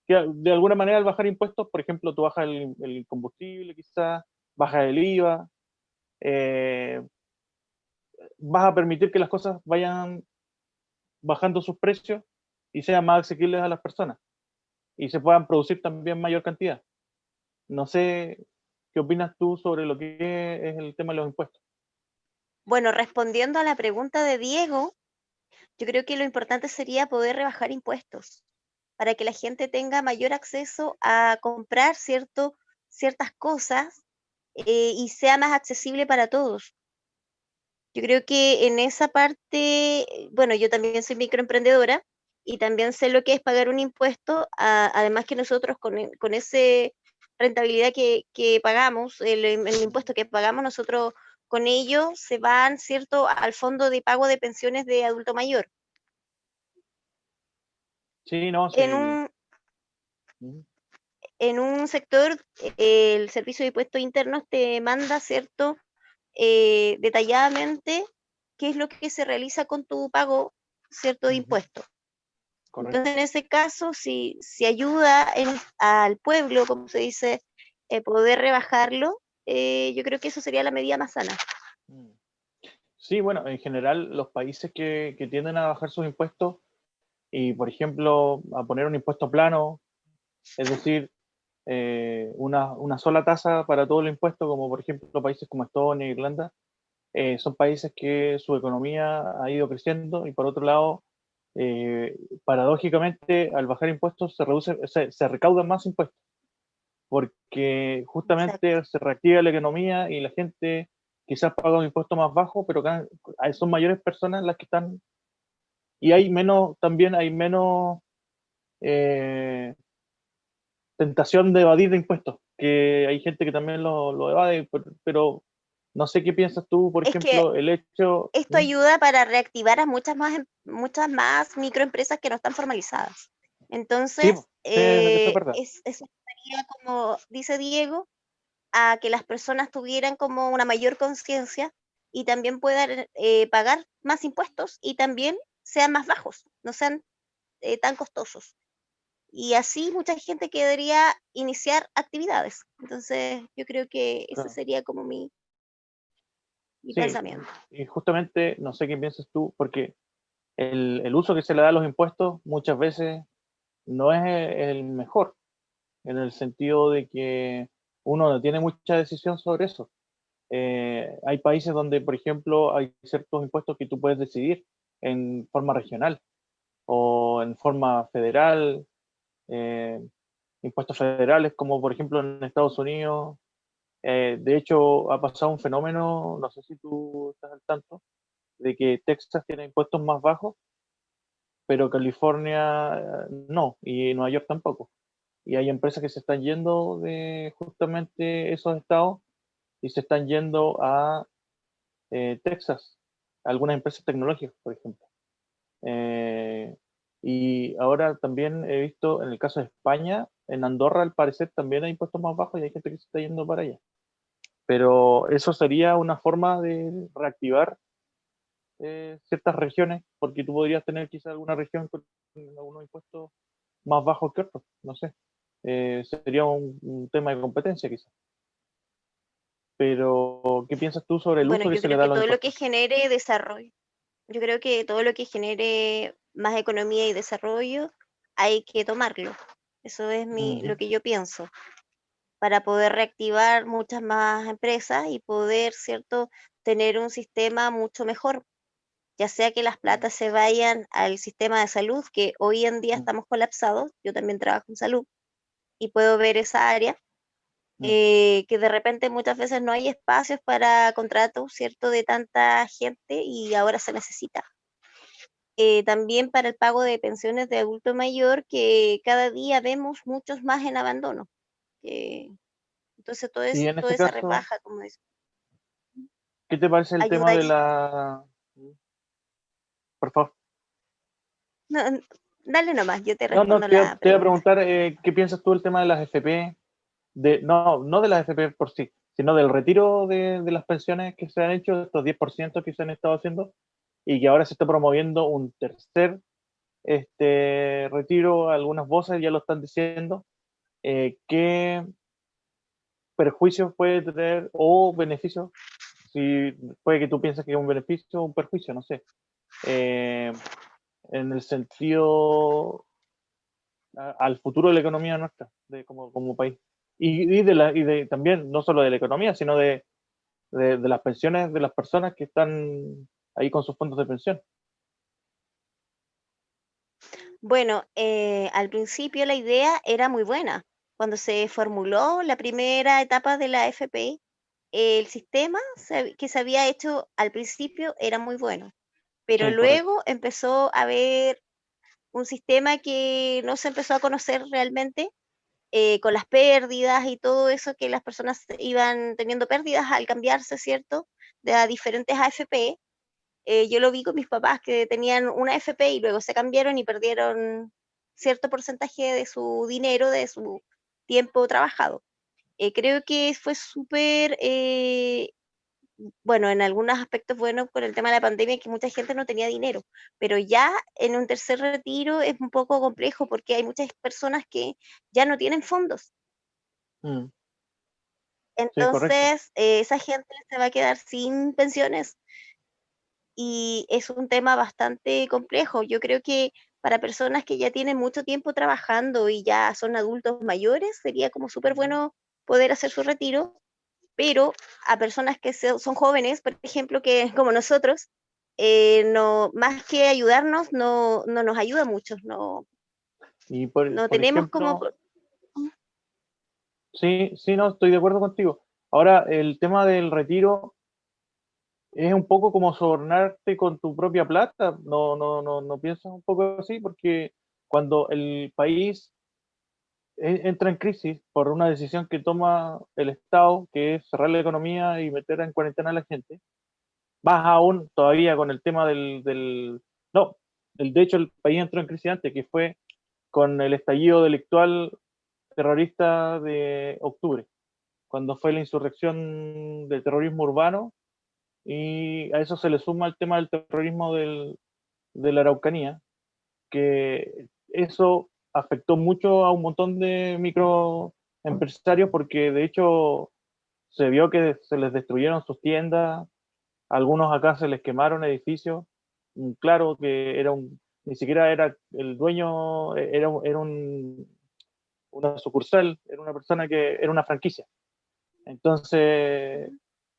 que de alguna manera al bajar impuestos, por ejemplo, tú bajas el combustible, quizás, bajas el IVA, eh, vas a permitir que las cosas vayan bajando sus precios y sean más asequibles a las personas y se puedan producir también mayor cantidad. No sé, ¿Qué opinas tú sobre lo que es el tema de los impuestos? Bueno, respondiendo a la pregunta de Diego, yo creo que lo importante sería poder rebajar impuestos para que la gente tenga mayor acceso a comprar ciertas cosas y sea más accesible para todos. Yo creo que en esa parte, bueno, yo también soy microemprendedora y también sé lo que es pagar un impuesto, además que nosotros con ese rentabilidad que pagamos, el impuesto que pagamos nosotros con ello se van, ¿cierto?, al fondo de pago de pensiones de adulto mayor. Sí, no, En sí. un, Ujú. en un sector, el Servicio de Impuestos Internos te manda, ¿cierto?, detalladamente qué es lo que se realiza con tu pago, ¿cierto?, de Ujú. impuestos. Correcto. Entonces, en ese caso, si ayuda al pueblo, como se dice, poder rebajarlo, yo creo que eso sería la medida más sana. Mm. Sí, bueno, en general los países que tienden a bajar sus impuestos y, por ejemplo, a poner un impuesto plano, es decir, una sola tasa para todo el impuesto, como por ejemplo países como Estonia, Irlanda, son países que su economía ha ido creciendo y por otro lado, paradójicamente, al bajar impuestos se recaudan más impuestos, porque Exacto. justamente se reactiva la economía y la gente quizás paga un impuesto más bajo, pero son mayores personas las que están, y hay menos, también hay menos eh, tentación de evadir de impuestos, que hay gente que también lo evade, pero no sé qué piensas tú, por Es que ejemplo, el hecho. esto ¿Mm? ayuda para reactivar a muchas más microempresas que no están formalizadas. Sí, Entonces, sí, eso es verdad. eso sería, como dice Diego, a que las personas tuvieran como una mayor conciencia y también puedan pagar más impuestos y también sean más bajos, no sean tan costosos. Y así mucha gente querría iniciar actividades. Entonces, yo creo que ese Claro. sería como mi Sí, pensamiento. y justamente no sé qué piensas tú, porque el uso que se le da a los impuestos muchas veces no es el mejor, en el sentido de que uno no tiene mucha decisión sobre eso. Hay países donde, por ejemplo, hay ciertos impuestos que tú puedes decidir en forma regional o en forma federal, eh, impuestos federales, como por ejemplo en Estados Unidos. De hecho, ha pasado un fenómeno, no sé si tú estás al tanto, de que Texas tiene impuestos más bajos, pero California no, y Nueva York tampoco. Y hay empresas que se están yendo de justamente esos estados y se están yendo a Texas, algunas empresas tecnológicas, por ejemplo. Eh, y ahora también he visto en el caso de España, en Andorra al parecer también hay impuestos más bajos y hay gente que se está yendo para allá. Pero eso sería una forma de reactivar ciertas regiones, porque tú podrías tener quizá alguna región con algunos impuestos más bajos que otros, no sé. Sería un tema de competencia quizás. Pero, ¿qué piensas tú sobre el Bueno, uso que yo se le creo da a que los todo lo que impuestos? genere desarrollo, yo creo que todo lo que genere más economía y desarrollo hay que tomarlo. Eso es lo Ujú. que yo pienso, para poder reactivar muchas más empresas y poder, ¿cierto?, tener un sistema mucho mejor, ya sea que las Mm, platas se vayan al sistema de salud, que hoy en día mm, estamos colapsados, yo también trabajo en salud y puedo ver esa área, mm. que de repente muchas veces no hay espacios para contratos, ¿cierto?, de tanta gente y ahora se necesita. También para el pago de pensiones de adulto mayor, que cada día vemos muchos más en abandono. eh, entonces, Y en toda ese esa caso, rebaja, como dice, ¿qué te parece el tema de ayudaría. la... Por favor. No, dale nomás, yo te No, no, respondo la te iba a pregunta. preguntar, ¿qué piensas tú del tema de las FP? No de las FP por sí, sino del retiro de las pensiones que se han hecho, estos 10% que se han estado haciendo, y que ahora se está promoviendo un tercer retiro, algunas voces ya lo están diciendo. ¿Qué perjuicios puede tener o beneficios? Si puede que tú pienses que es un beneficio o un perjuicio, no sé. Eh, en el sentido al futuro de la economía nuestra, como país. y también, no solo de la economía, sino de las pensiones de las personas que están ahí con sus fondos de pensión. Bueno, al principio la idea era muy buena. Cuando se formuló la primera etapa de la FP, el sistema que se había hecho al principio era muy bueno, pero Sí, correcto. luego empezó a haber un sistema que no se empezó a conocer realmente, con las pérdidas y todo eso, que las personas iban teniendo pérdidas al cambiarse, ¿cierto? De a diferentes AFP. Yo lo vi con mis papás que tenían una AFP y luego se cambiaron y perdieron cierto porcentaje de su dinero, de su tiempo trabajado. Creo que fue súper, bueno, en algunos aspectos bueno con el tema de la pandemia, que mucha gente no tenía dinero, pero ya en un tercer retiro es un poco complejo porque hay muchas personas que ya no tienen fondos. Mm, sí, correcto. Entonces, esa gente se va a quedar sin pensiones y es un tema bastante complejo. Yo creo que para personas que ya tienen mucho tiempo trabajando y ya son adultos mayores, sería como súper Ujú. bueno poder hacer su retiro, pero a personas que son jóvenes, por ejemplo, que como nosotros, no, más que ayudarnos, no nos ayuda mucho, Y no por tenemos como... ejemplo, sí, sí, no, estoy de acuerdo contigo. Ahora, el tema del retiro es un poco como sobornarte con tu propia plata. No piensas un poco así, porque cuando el país entra en crisis por una decisión que toma el Estado, que es cerrar la economía y meter en cuarentena a la gente, más aún todavía con el tema no, de hecho el país entró en crisis antes, que fue con el estallido delictual terrorista de octubre, cuando fue la insurrección de terrorismo urbano, y a eso se le suma el tema del terrorismo de la Araucanía, que eso afectó mucho a un montón de microempresarios porque de hecho se vio que se les destruyeron sus tiendas, algunos acá se les quemaron edificios, claro que ni siquiera era el dueño, una sucursal, era una persona que era una franquicia. Entonces,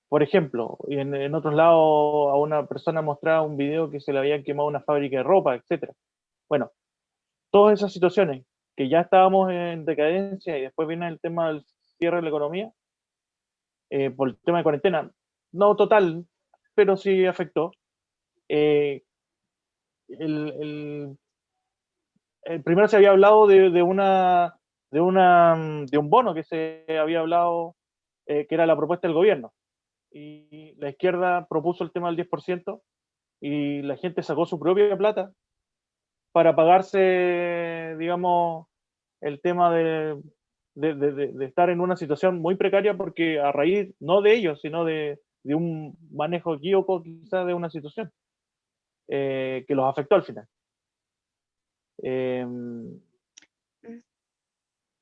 por ejemplo, y en otros lados a una persona mostraba un video que se le habían quemado una fábrica de ropa, etcétera. Bueno, todas esas situaciones que ya estábamos en decadencia y después viene el tema del cierre de la economía, por el tema de cuarentena, no total, pero sí afectó. Eh, el, el- Primero se había hablado de un bono que se había hablado, que era la propuesta del gobierno. Y la izquierda propuso el tema del 10% y la gente sacó su propia plata para pagarse, digamos, el tema de estar en una situación muy precaria porque a raíz, no de ellos, sino de un manejo equívoco quizás de una situación que los afectó al final. Eh,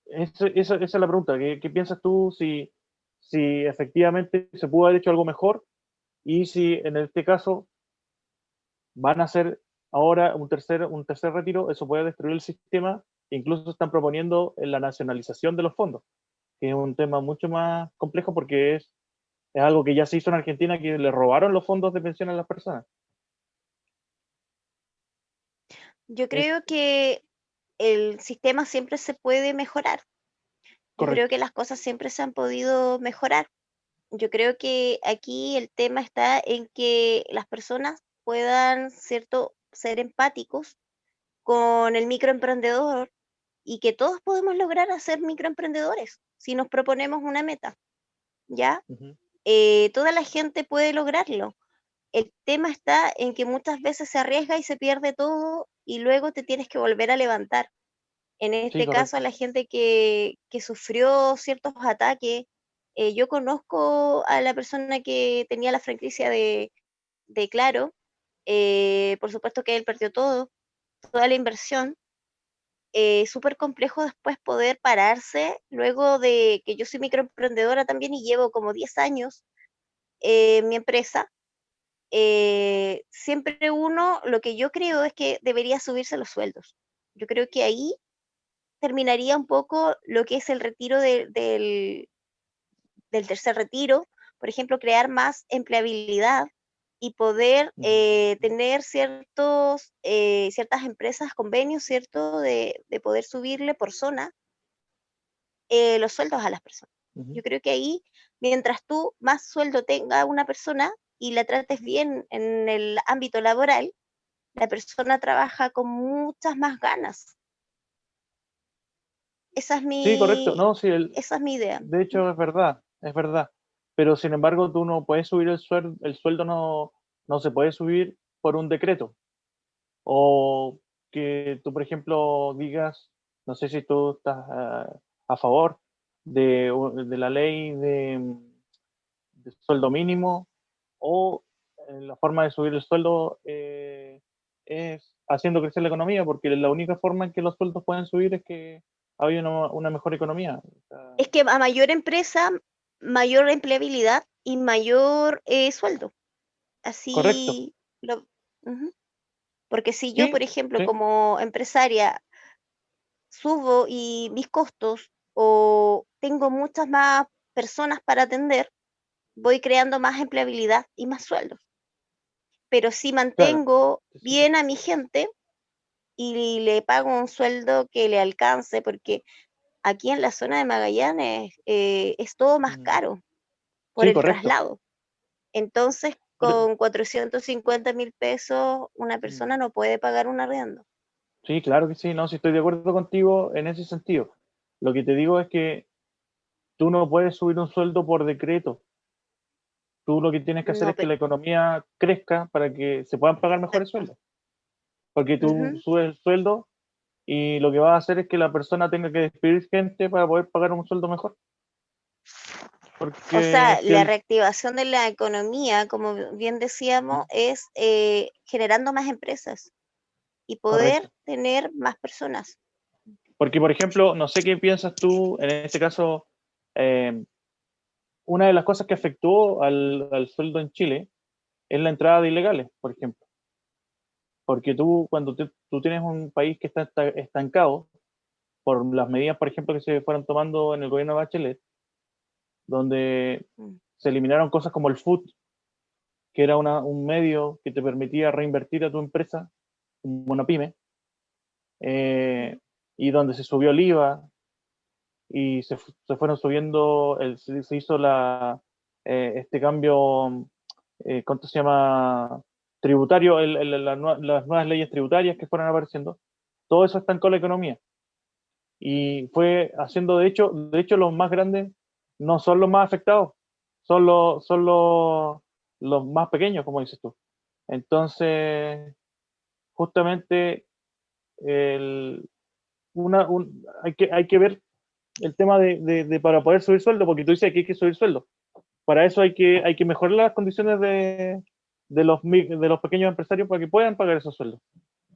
esa es la pregunta. ¿Qué piensas tú si efectivamente se pudo haber hecho algo mejor y si en este caso van a hacer ahora un tercer retiro? Eso puede destruir el sistema. Incluso están proponiendo la nacionalización de los fondos, que es un tema mucho más complejo porque es algo que ya se hizo en Argentina, que le robaron los fondos de pensión a las personas. Yo Es creo que el sistema siempre se puede mejorar. Yo creo correcto. que las cosas siempre se han podido mejorar. Yo creo que aquí el tema está en que las personas puedan, ¿cierto?, ser empáticos con el microemprendedor y que todos podemos lograr ser microemprendedores si nos proponemos una meta, ¿ya? Ujú. Toda la gente puede lograrlo. El tema está en que muchas veces se arriesga y se pierde todo y luego te tienes que volver a levantar. En Sí, este caso, a correcto. la gente que sufrió ciertos ataques, yo conozco a la persona que tenía la franquicia de Claro, por supuesto que él perdió todo, toda la inversión. Súper complejo después poder pararse, luego de que yo soy microemprendedora también y llevo como 10 años en mi empresa. Siempre uno, lo que yo creo es que debería subirse los sueldos. Yo creo que ahí terminaría un poco lo que es el retiro del tercer retiro, por ejemplo, crear más empleabilidad y poder tener ciertas empresas, convenios, ¿cierto? De poder subirle por zona los sueldos a las personas. Yo creo que ahí, mientras tú más sueldo tenga una persona y la trates bien en el ámbito laboral, la persona trabaja con muchas más ganas. Esa es Sí, correcto. mi, No, sí, esa es mi idea. de hecho es verdad, es verdad. Pero sin embargo, tú no puedes subir el sueldo no se puede subir por un decreto. O que tú, por ejemplo, digas, no sé si tú estás a favor de la ley de sueldo mínimo, o la forma de subir el sueldo es haciendo crecer la economía, porque la única forma en que los sueldos pueden subir es que haya una mejor economía. O sea, Es que a mayor empresa, mayor empleabilidad y mayor sueldo. correcto. Así lo... Ujú. Porque si yo, por Sí, ejemplo, sí, como empresaria subo y mis costos o tengo muchas más personas para atender, voy creando más empleabilidad y más sueldos. Pero si claro. mantengo Sí, sí, sí. bien a mi gente y le pago un sueldo que le alcance, porque aquí en la zona de Magallanes es todo más Mm, caro por sí, el correcto. traslado. Entonces, Por- con 450.000 pesos, una mm, persona no puede pagar un arriendo. sí, claro que sí, no, sí estoy de acuerdo contigo en ese sentido. Lo que te digo es que tú no puedes subir un sueldo por decreto. Tú lo que tienes que hacer No, es que pero la economía crezca para que se puedan pagar mejores exacto. sueldos. Porque tú Ujú. subes el sueldo y lo que va a hacer es que la persona tenga que despedir gente para poder pagar un sueldo mejor. O Porque sea, si la el... reactivación de la economía, como bien decíamos, es generando más empresas y poder Correcto. tener más personas. Porque, por ejemplo, no sé qué piensas tú, en este caso, eh, una de las cosas que afectó al sueldo en Chile es la entrada de ilegales, por ejemplo. Porque tú, cuando tú tienes un país que está estancado por las medidas, por ejemplo, que se fueron tomando en el gobierno de Bachelet, donde Mm. se eliminaron cosas como el FUT, que era un medio que te permitía reinvertir a tu empresa, como una pyme, Ujú. y donde se subió el IVA y se fueron subiendo, se hizo este cambio, ¿cuánto se llama? Tributario, las nuevas leyes tributarias que fueron apareciendo. Todo eso estancó la economía y fue haciendo, de hecho los más grandes no son los más afectados, los más pequeños, como dices tú. Entonces, justamente el, hay que ver el tema para poder subir sueldo, porque tú dices que hay que subir sueldo. Para eso hay que mejorar las condiciones de los pequeños empresarios para que puedan pagar esos sueldos.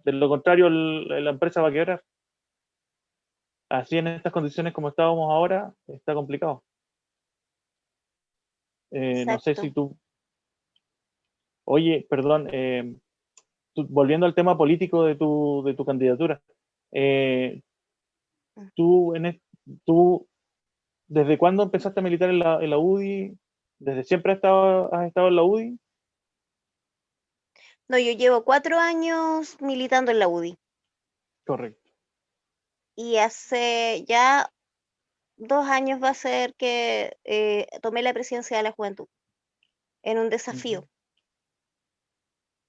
De lo contrario, la empresa va a quebrar. Así en estas condiciones como estábamos ahora, está complicado. No sé si Exacto. tú, oye, perdón, volviendo al tema político de tu candidatura, eh, Mm. tú, tú, ¿desde cuándo empezaste a militar en la UDI? ¿Desde siempre has estado en la UDI? No, yo llevo 4 años militando en la UDI Correcto. y hace ya 2 años va a ser que tomé la presidencia de la juventud en un Ujú. desafío.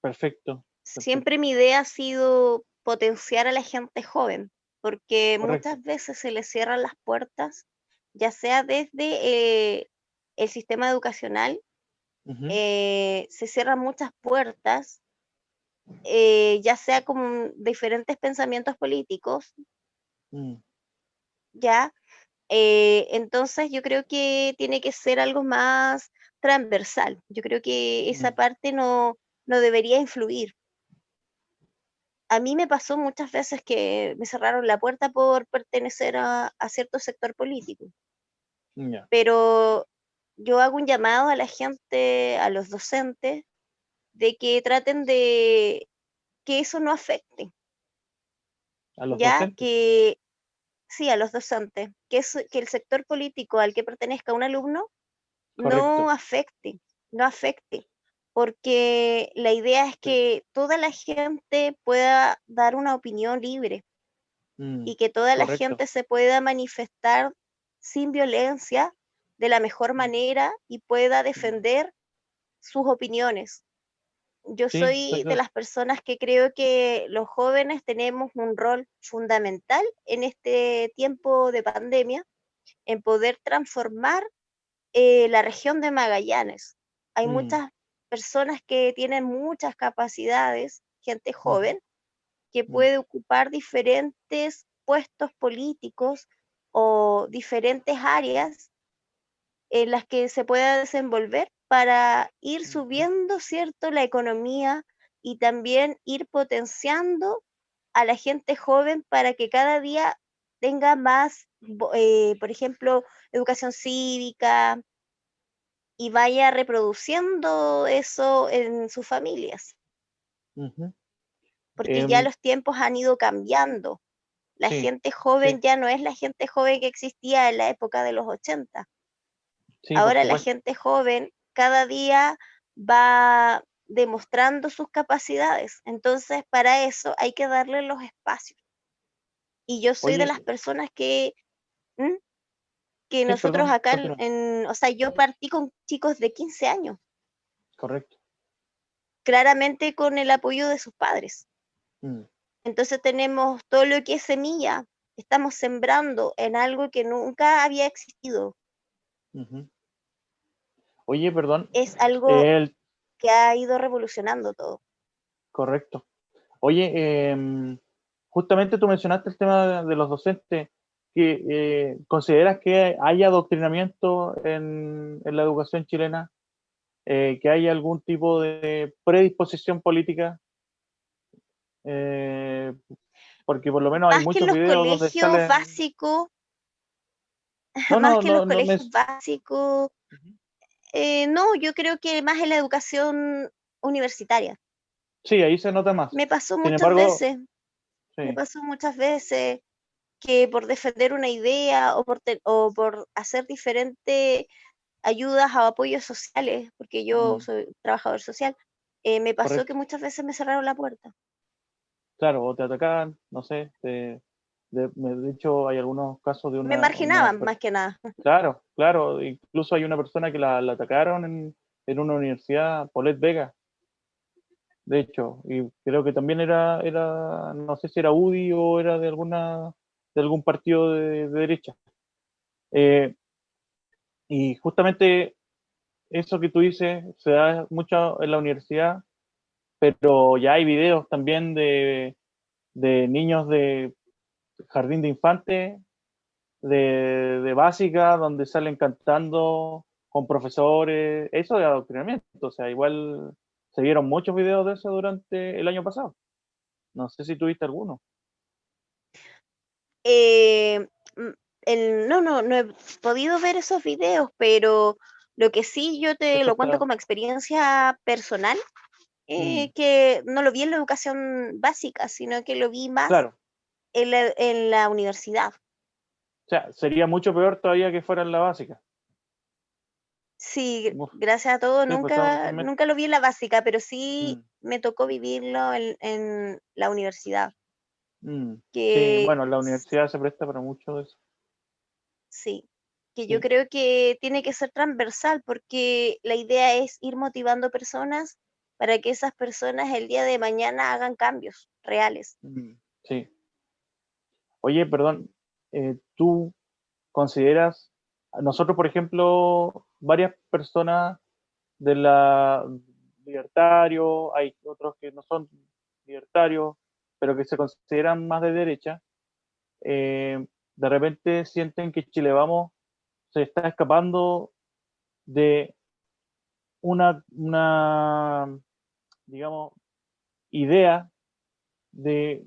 Perfecto, Siempre perfecto. mi idea ha sido potenciar a la gente joven, porque Correcto. muchas veces se les cierran las puertas, ya sea desde el sistema educacional, Ujú. se cierran muchas puertas, ya sea con diferentes pensamientos políticos, Mm, ya. Entonces yo creo que tiene que ser algo más transversal. Yo creo que esa mm, parte no debería influir. A mí me pasó muchas veces que me cerraron la puerta por pertenecer a cierto sector político, ya. pero yo hago un llamado a la gente, a los docentes, de que traten de que eso no afecte, A los ya docentes. que sí, a los docentes, que el sector político al que pertenezca un alumno no Correcto. afecte, no afecte, porque la idea es Sí. que toda la gente pueda dar una opinión libre Mm, y que toda la correcto. gente se pueda manifestar sin violencia de la mejor Mm, manera y pueda mm. defender sus opiniones. Yo Sí, estoy soy de las personas que creo que los jóvenes tenemos un rol fundamental en este tiempo de pandemia en poder transformar la región de Magallanes. Hay mm, muchas personas que tienen muchas capacidades, gente ujú, joven, que mm, puede ocupar diferentes puestos políticos o diferentes áreas en las que se pueda desenvolver para ir ujú. subiendo, ¿cierto?, la economía y también ir potenciando a la gente joven para que cada día tenga más, por ejemplo, educación cívica y vaya reproduciendo eso en sus familias, Ujú. porque ya Em, los tiempos han ido cambiando. La sí, gente sí, joven ya no es la gente joven que existía en la época de los 80. sí, por Ahora la supuesto. gente joven cada día va demostrando sus capacidades. Entonces, para eso hay que darle los espacios. Y yo soy de las Oye, personas ¿Mm? Que sí, nosotros perdón, acá continúa. o sea, yo partí con chicos de 15 años, Correcto. claramente con el apoyo de sus padres. Mm, Entonces tenemos todo lo que es semilla, estamos sembrando en algo que nunca había existido. ujú. Oye, perdón. Es algo El, que ha ido revolucionando todo. correcto. Oye, justamente tú mencionaste el tema de los docentes. Que, ¿consideras que hay adoctrinamiento en la educación chilena? ¿Que hay algún tipo de predisposición política? Eh, Porque por lo menos hay Más que en muchos los videos donde colegios salen... básicos, No, más no, que en los no, no me... colegios básicos, Ujú. no, yo creo que más en la educación universitaria. Sí, ahí se nota más. Me pasó Sin muchas embargo, veces, me sí. pasó muchas veces que por defender una idea o por hacer diferentes ayudas o apoyos sociales, porque yo Mm, soy trabajador social, me pasó que correcto. muchas veces me cerraron la puerta. Claro, o te atacan, no sé. De hecho, hay algunos casos de Me una marginaban más que nada. claro, claro. Incluso hay una persona que la atacaron en una universidad, Paulette Vega, de hecho. Y creo que también no sé si era UDI o era de algún partido de derecha. Eh, y justamente eso que tú dices se da mucho en la universidad, pero ya hay videos también de niños de jardín de infantes, de básica, donde salen cantando con profesores, eso de adoctrinamiento, o sea, igual se vieron muchos videos de eso durante el año pasado. No sé si tuviste alguno. Eh, mm, no he podido ver esos videos, pero lo que sí yo Te te lo cuento falta, como experiencia personal, mm, que no lo vi en la educación básica, sino que lo vi más claro, en la universidad. o sea, sería mucho peor todavía que fuera en la básica. Sí, Uf, gracias a todo, sí, pues también, nunca lo vi en la básica, pero sí mm, me tocó vivirlo en la universidad, sí, que bueno, la s- universidad se presta para mucho de eso. sí, que yo Sí, creo que tiene que ser transversal, porque la idea es ir motivando personas para que esas personas el día de mañana hagan cambios reales. sí. Oye, perdón, ¿tú consideras, nosotros, por ejemplo, varias personas de la libertario, hay otros que no son libertarios, pero que se consideran más de derecha, de repente sienten que Chile Vamos se está escapando de una digamos, idea de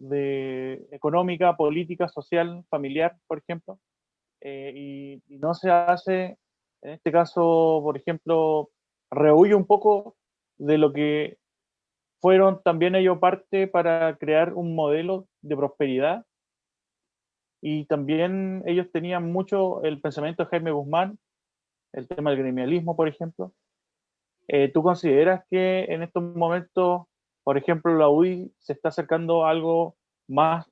económica, política, social, familiar, por ejemplo, y no se hace, en este caso, por ejemplo, rehuye un poco de lo que fueron también ellos parte para crear un modelo de prosperidad y también ellos tenían mucho el pensamiento de Jaime Guzmán, el tema del gremialismo, por ejemplo. ¿Tú consideras que en estos momentos, por ejemplo, la UDI se está acercando a algo más,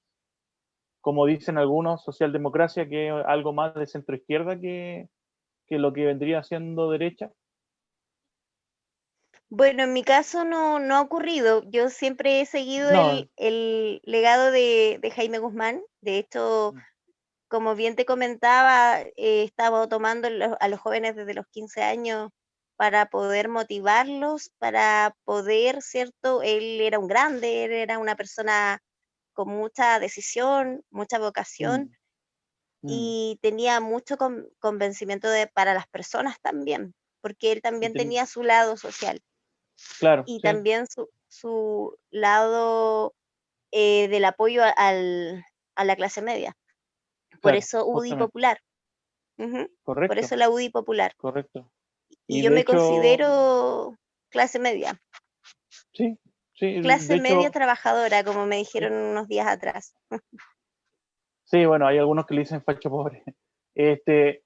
como dicen algunos, socialdemocracia, que algo más de centro izquierda que lo que vendría siendo derecha? Bueno, en mi caso no ha ocurrido. Yo siempre he seguido No. el legado de Jaime Guzmán. De hecho, como bien te comentaba, estaba tomando a los jóvenes desde los 15 años para poder motivarlos, para poder, ¿cierto? Él era un grande, él era una persona con mucha decisión, mucha vocación Mm, mm, y tenía mucho convencimiento para las personas también, porque él y también tenía su lado social claro, y sí, también su lado del apoyo a la clase media. Por claro, eso UDI justamente, Popular. Ujú. Por eso correcto, la UDI Popular. correcto. Y Y yo de me hecho, considero sí, sí, de clase media hecho, trabajadora, como me sí, dijeron unos días atrás. sí, bueno, hay algunos que le dicen facho pobre. Este,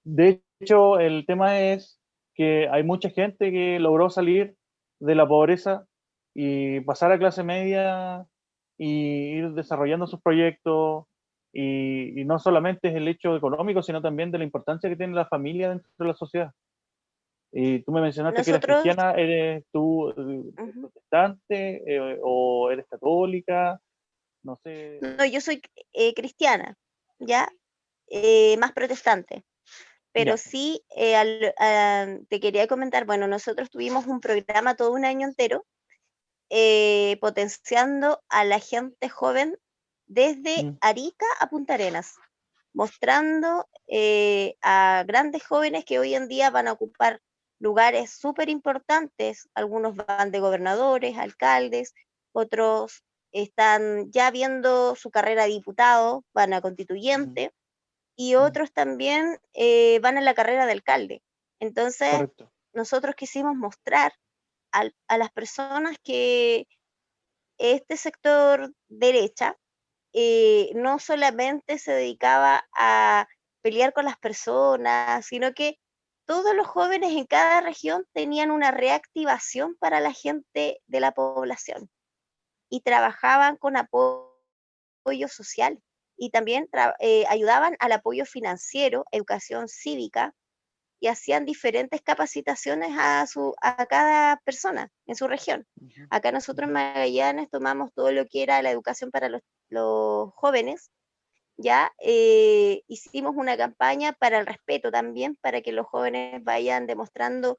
de hecho, el tema es que hay mucha gente que logró salir de la pobreza y pasar a clase media y ir desarrollando sus proyectos. Y no solamente es el hecho económico, sino también de la importancia que tiene la familia dentro de la sociedad. Y tú me mencionaste que eras Nosotros, cristiana, ¿eres tú ujú. protestante o eres católica? No sé. No, yo soy cristiana, ¿ya? Más protestante. Pero Ya. sí, te quería comentar, bueno, nosotros tuvimos un programa todo un año entero potenciando a la gente joven desde Mm, Arica a Punta Arenas, mostrando a grandes jóvenes que hoy en día van a ocupar lugares súper importantes. Algunos van de gobernadores, alcaldes, otros están ya viendo su carrera de diputado, van a mm, constituyente, y mm, otros también van a la carrera de alcalde. Entonces, correcto. nosotros quisimos mostrar a las personas que este sector derecha no solamente se dedicaba a pelear con las personas, sino que todos los jóvenes en cada región tenían una reactivación para la gente de la población y trabajaban con apoyo social y también ayudaban al apoyo financiero, educación cívica y hacían diferentes capacitaciones a cada persona en su región. Ujú, Acá nosotros en ujú, Magallanes tomamos todo lo que era la educación para los jóvenes, ya hicimos una campaña para el respeto también, para que los jóvenes vayan demostrando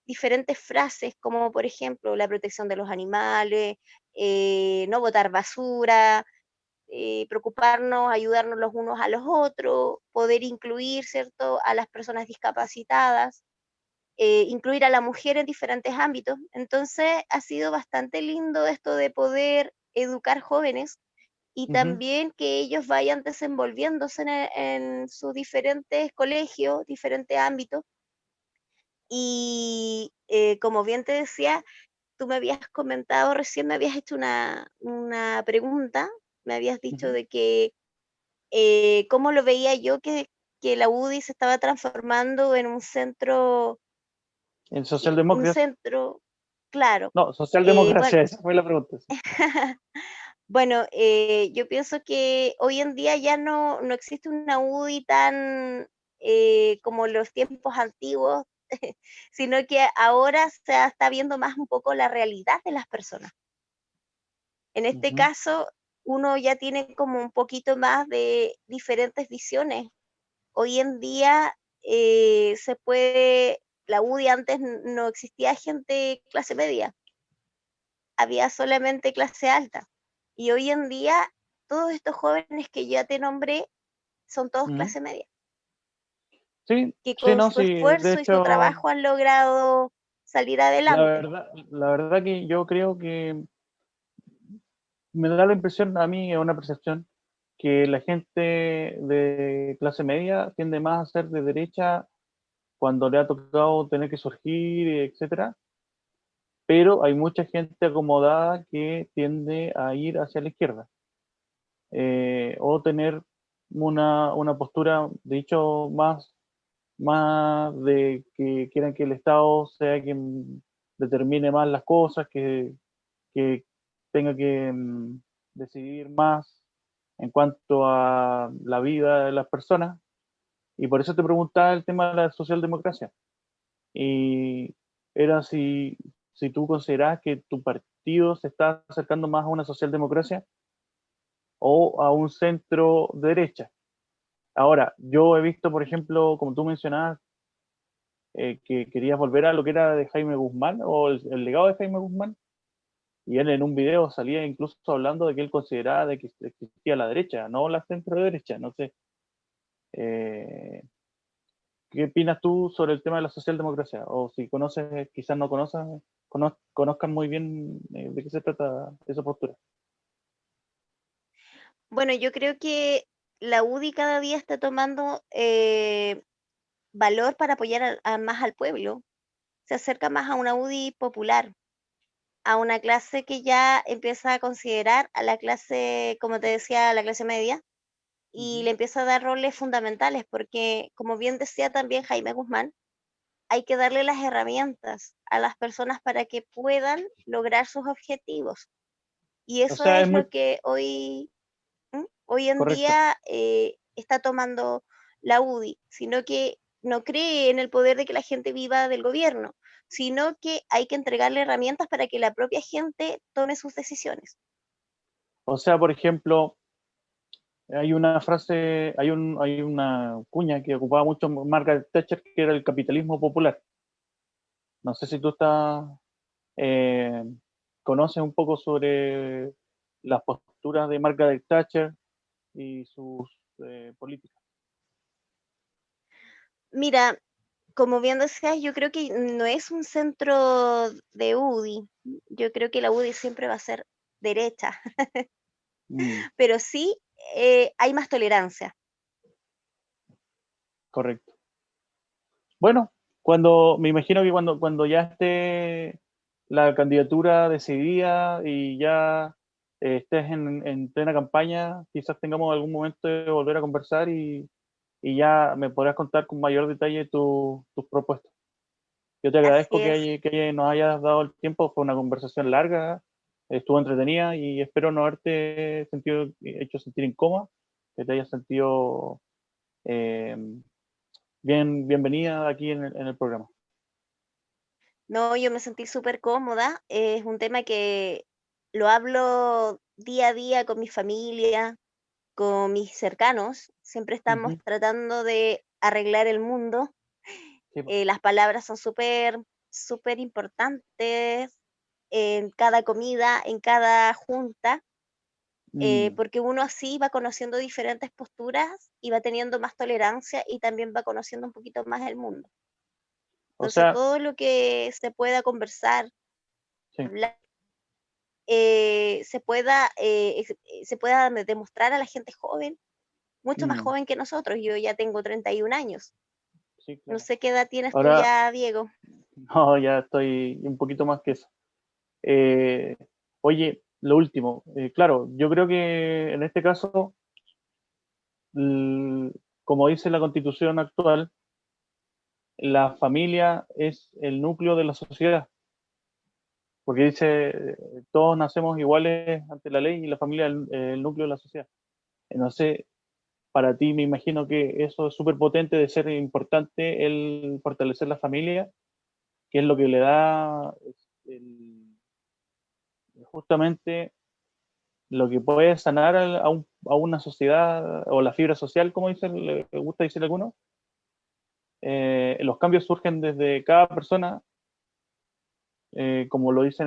diferentes frases, como por ejemplo la protección de los animales, no botar basura, preocuparnos, ayudarnos los unos a los otros, poder incluir, ¿cierto?, a las personas discapacitadas, incluir a la mujer en diferentes ámbitos. Entonces, ha sido bastante lindo esto de poder educar jóvenes y ujú. también que ellos vayan desenvolviéndose en sus diferentes colegios, diferentes ámbitos. Y como bien te decía, tú me habías comentado, recién me habías hecho una pregunta, me habías dicho Ujú. de que cómo lo veía yo que la UDI se estaba transformando en ¿En un socialdemócrata? centro, claro. No, Bueno, socialdemocracia, esa fue la pregunta. Sí. bueno, yo pienso que hoy en día ya no existe una UDI tan como los tiempos antiguos, sino que ahora se está viendo más un poco la realidad de las personas. En este Ujú. caso, uno ya tiene como un poquito más de diferentes visiones. Hoy en día la UDI antes no existía gente clase media, había solamente clase alta. Y hoy en día todos estos jóvenes que ya te nombré son todos Ujú. clase media, Sí, que sí, con no, su sí, de esfuerzo y su hecho, trabajo han logrado salir adelante. la verdad que yo creo que me da la impresión, a mí es una percepción, que la gente de clase media tiende más a ser de derecha cuando le ha tocado tener que surgir, etcétera, pero hay mucha gente acomodada que tiende a ir hacia la izquierda. o tener una postura, de hecho, más de que quieran que el Estado sea quien determine más las cosas, que tenga que decidir más en cuanto a la vida de las personas. Y por eso te preguntaba el tema de la socialdemocracia. Y era si tú considerabas que tu partido se está acercando más a una socialdemocracia o a un centro derecha. Ahora, yo he visto, por ejemplo, como tú mencionabas, que querías volver a lo que era de Jaime Guzmán o el legado de Jaime Guzmán, y él en un video salía incluso hablando de que él consideraba de que existía la derecha, no la centro derecha. No sé, eh, ¿qué opinas tú sobre el tema de la socialdemocracia? O si conoces, quizás no conozcan muy bien de qué se trata esa postura. Bueno, yo creo que la UDI cada día está tomando valor para apoyar más al pueblo. Se acerca más a una UDI popular, a una clase que ya empieza a considerar a la clase, como te decía, a la clase media, y Ujú. le empieza a dar roles fundamentales, porque como bien decía también Jaime Guzmán, hay que darle las herramientas a las personas para que puedan lograr sus objetivos. Y O eso sea, es es lo muy que hoy en correcto. día está tomando la UDI, sino que no cree en el poder de que la gente viva del gobierno, sino que hay que entregarle herramientas para que la propia gente tome sus decisiones. O sea, por ejemplo, hay una frase, hay una cuña que ocupaba mucho Margaret Thatcher, que era el capitalismo popular. No sé si tú eh, conoces un poco sobre las posturas de Margaret Thatcher y sus políticas. Mira, como bien decías, yo creo que no es un centro de UDI. Yo creo que la UDI siempre va a ser derecha, Mm, pero sí hay más tolerancia. correcto. Bueno, me imagino que cuando ya esté la candidatura decidida y ya estés en plena campaña, quizás tengamos algún momento de volver a conversar y ya me podrás contar con mayor detalle tus propuestas. Yo te Así agradezco es. nos hayas dado el tiempo, fue una conversación larga, estuvo entretenida y espero no haberte hecho sentir incómoda, que te hayas sentido eh, bienvenida aquí en el programa. No, yo me sentí súper cómoda. Es un tema que lo hablo día a día con mi familia, con mis cercanos. Siempre estamos Ujú. tratando de arreglar el mundo. Sí, po. Las palabras son súper importantes en cada comida, en cada junta, Mm. porque uno así va conociendo diferentes posturas y va teniendo más tolerancia y también va conociendo un poquito más el mundo. O Entonces, sea, todo lo que se pueda conversar, sí. hablar, se pueda demostrar a la gente joven, mucho más Mm, joven que nosotros. Yo ya tengo 31 años. sí, No claro. sé qué edad tienes tú Ahora, ya, Diego. no, ya estoy un poquito más que eso. Eh, Oye, lo último, claro, yo creo que en este caso, l- como dice la constitución actual, la familia es el núcleo de la sociedad, porque dice, todos nacemos iguales ante la ley y la familia es el núcleo de la sociedad. No sé, para ti me imagino que eso es súper potente de ser importante el fortalecer la familia, que es lo que le da justamente lo que puede sanar a una sociedad o la fibra social, como le gusta decir a algunos. Los cambios surgen desde cada persona, como lo dice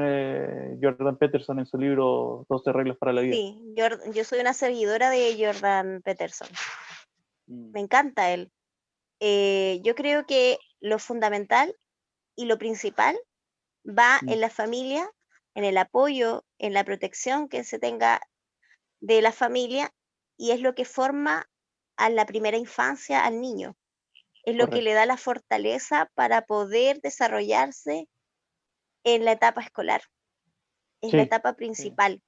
Jordan Peterson en su libro 12 reglas para la vida. Sí, yo soy una seguidora de Jordan Peterson. Mm, Me encanta él. Yo creo que lo fundamental y lo principal va mm, en la familia, en el apoyo, en la protección que se tenga de la familia y es lo que forma a la primera infancia al niño. Es lo que le correcto. da la fortaleza para poder desarrollarse en la etapa escolar, es la Sí, etapa sí. principal.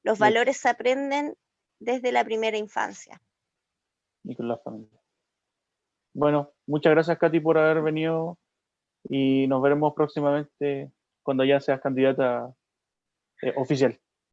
Los De hecho, valores se aprenden desde la primera infancia. y con la familia. Bueno, muchas gracias, Katy, por haber venido y nos veremos próximamente cuando ya seas candidata oficial.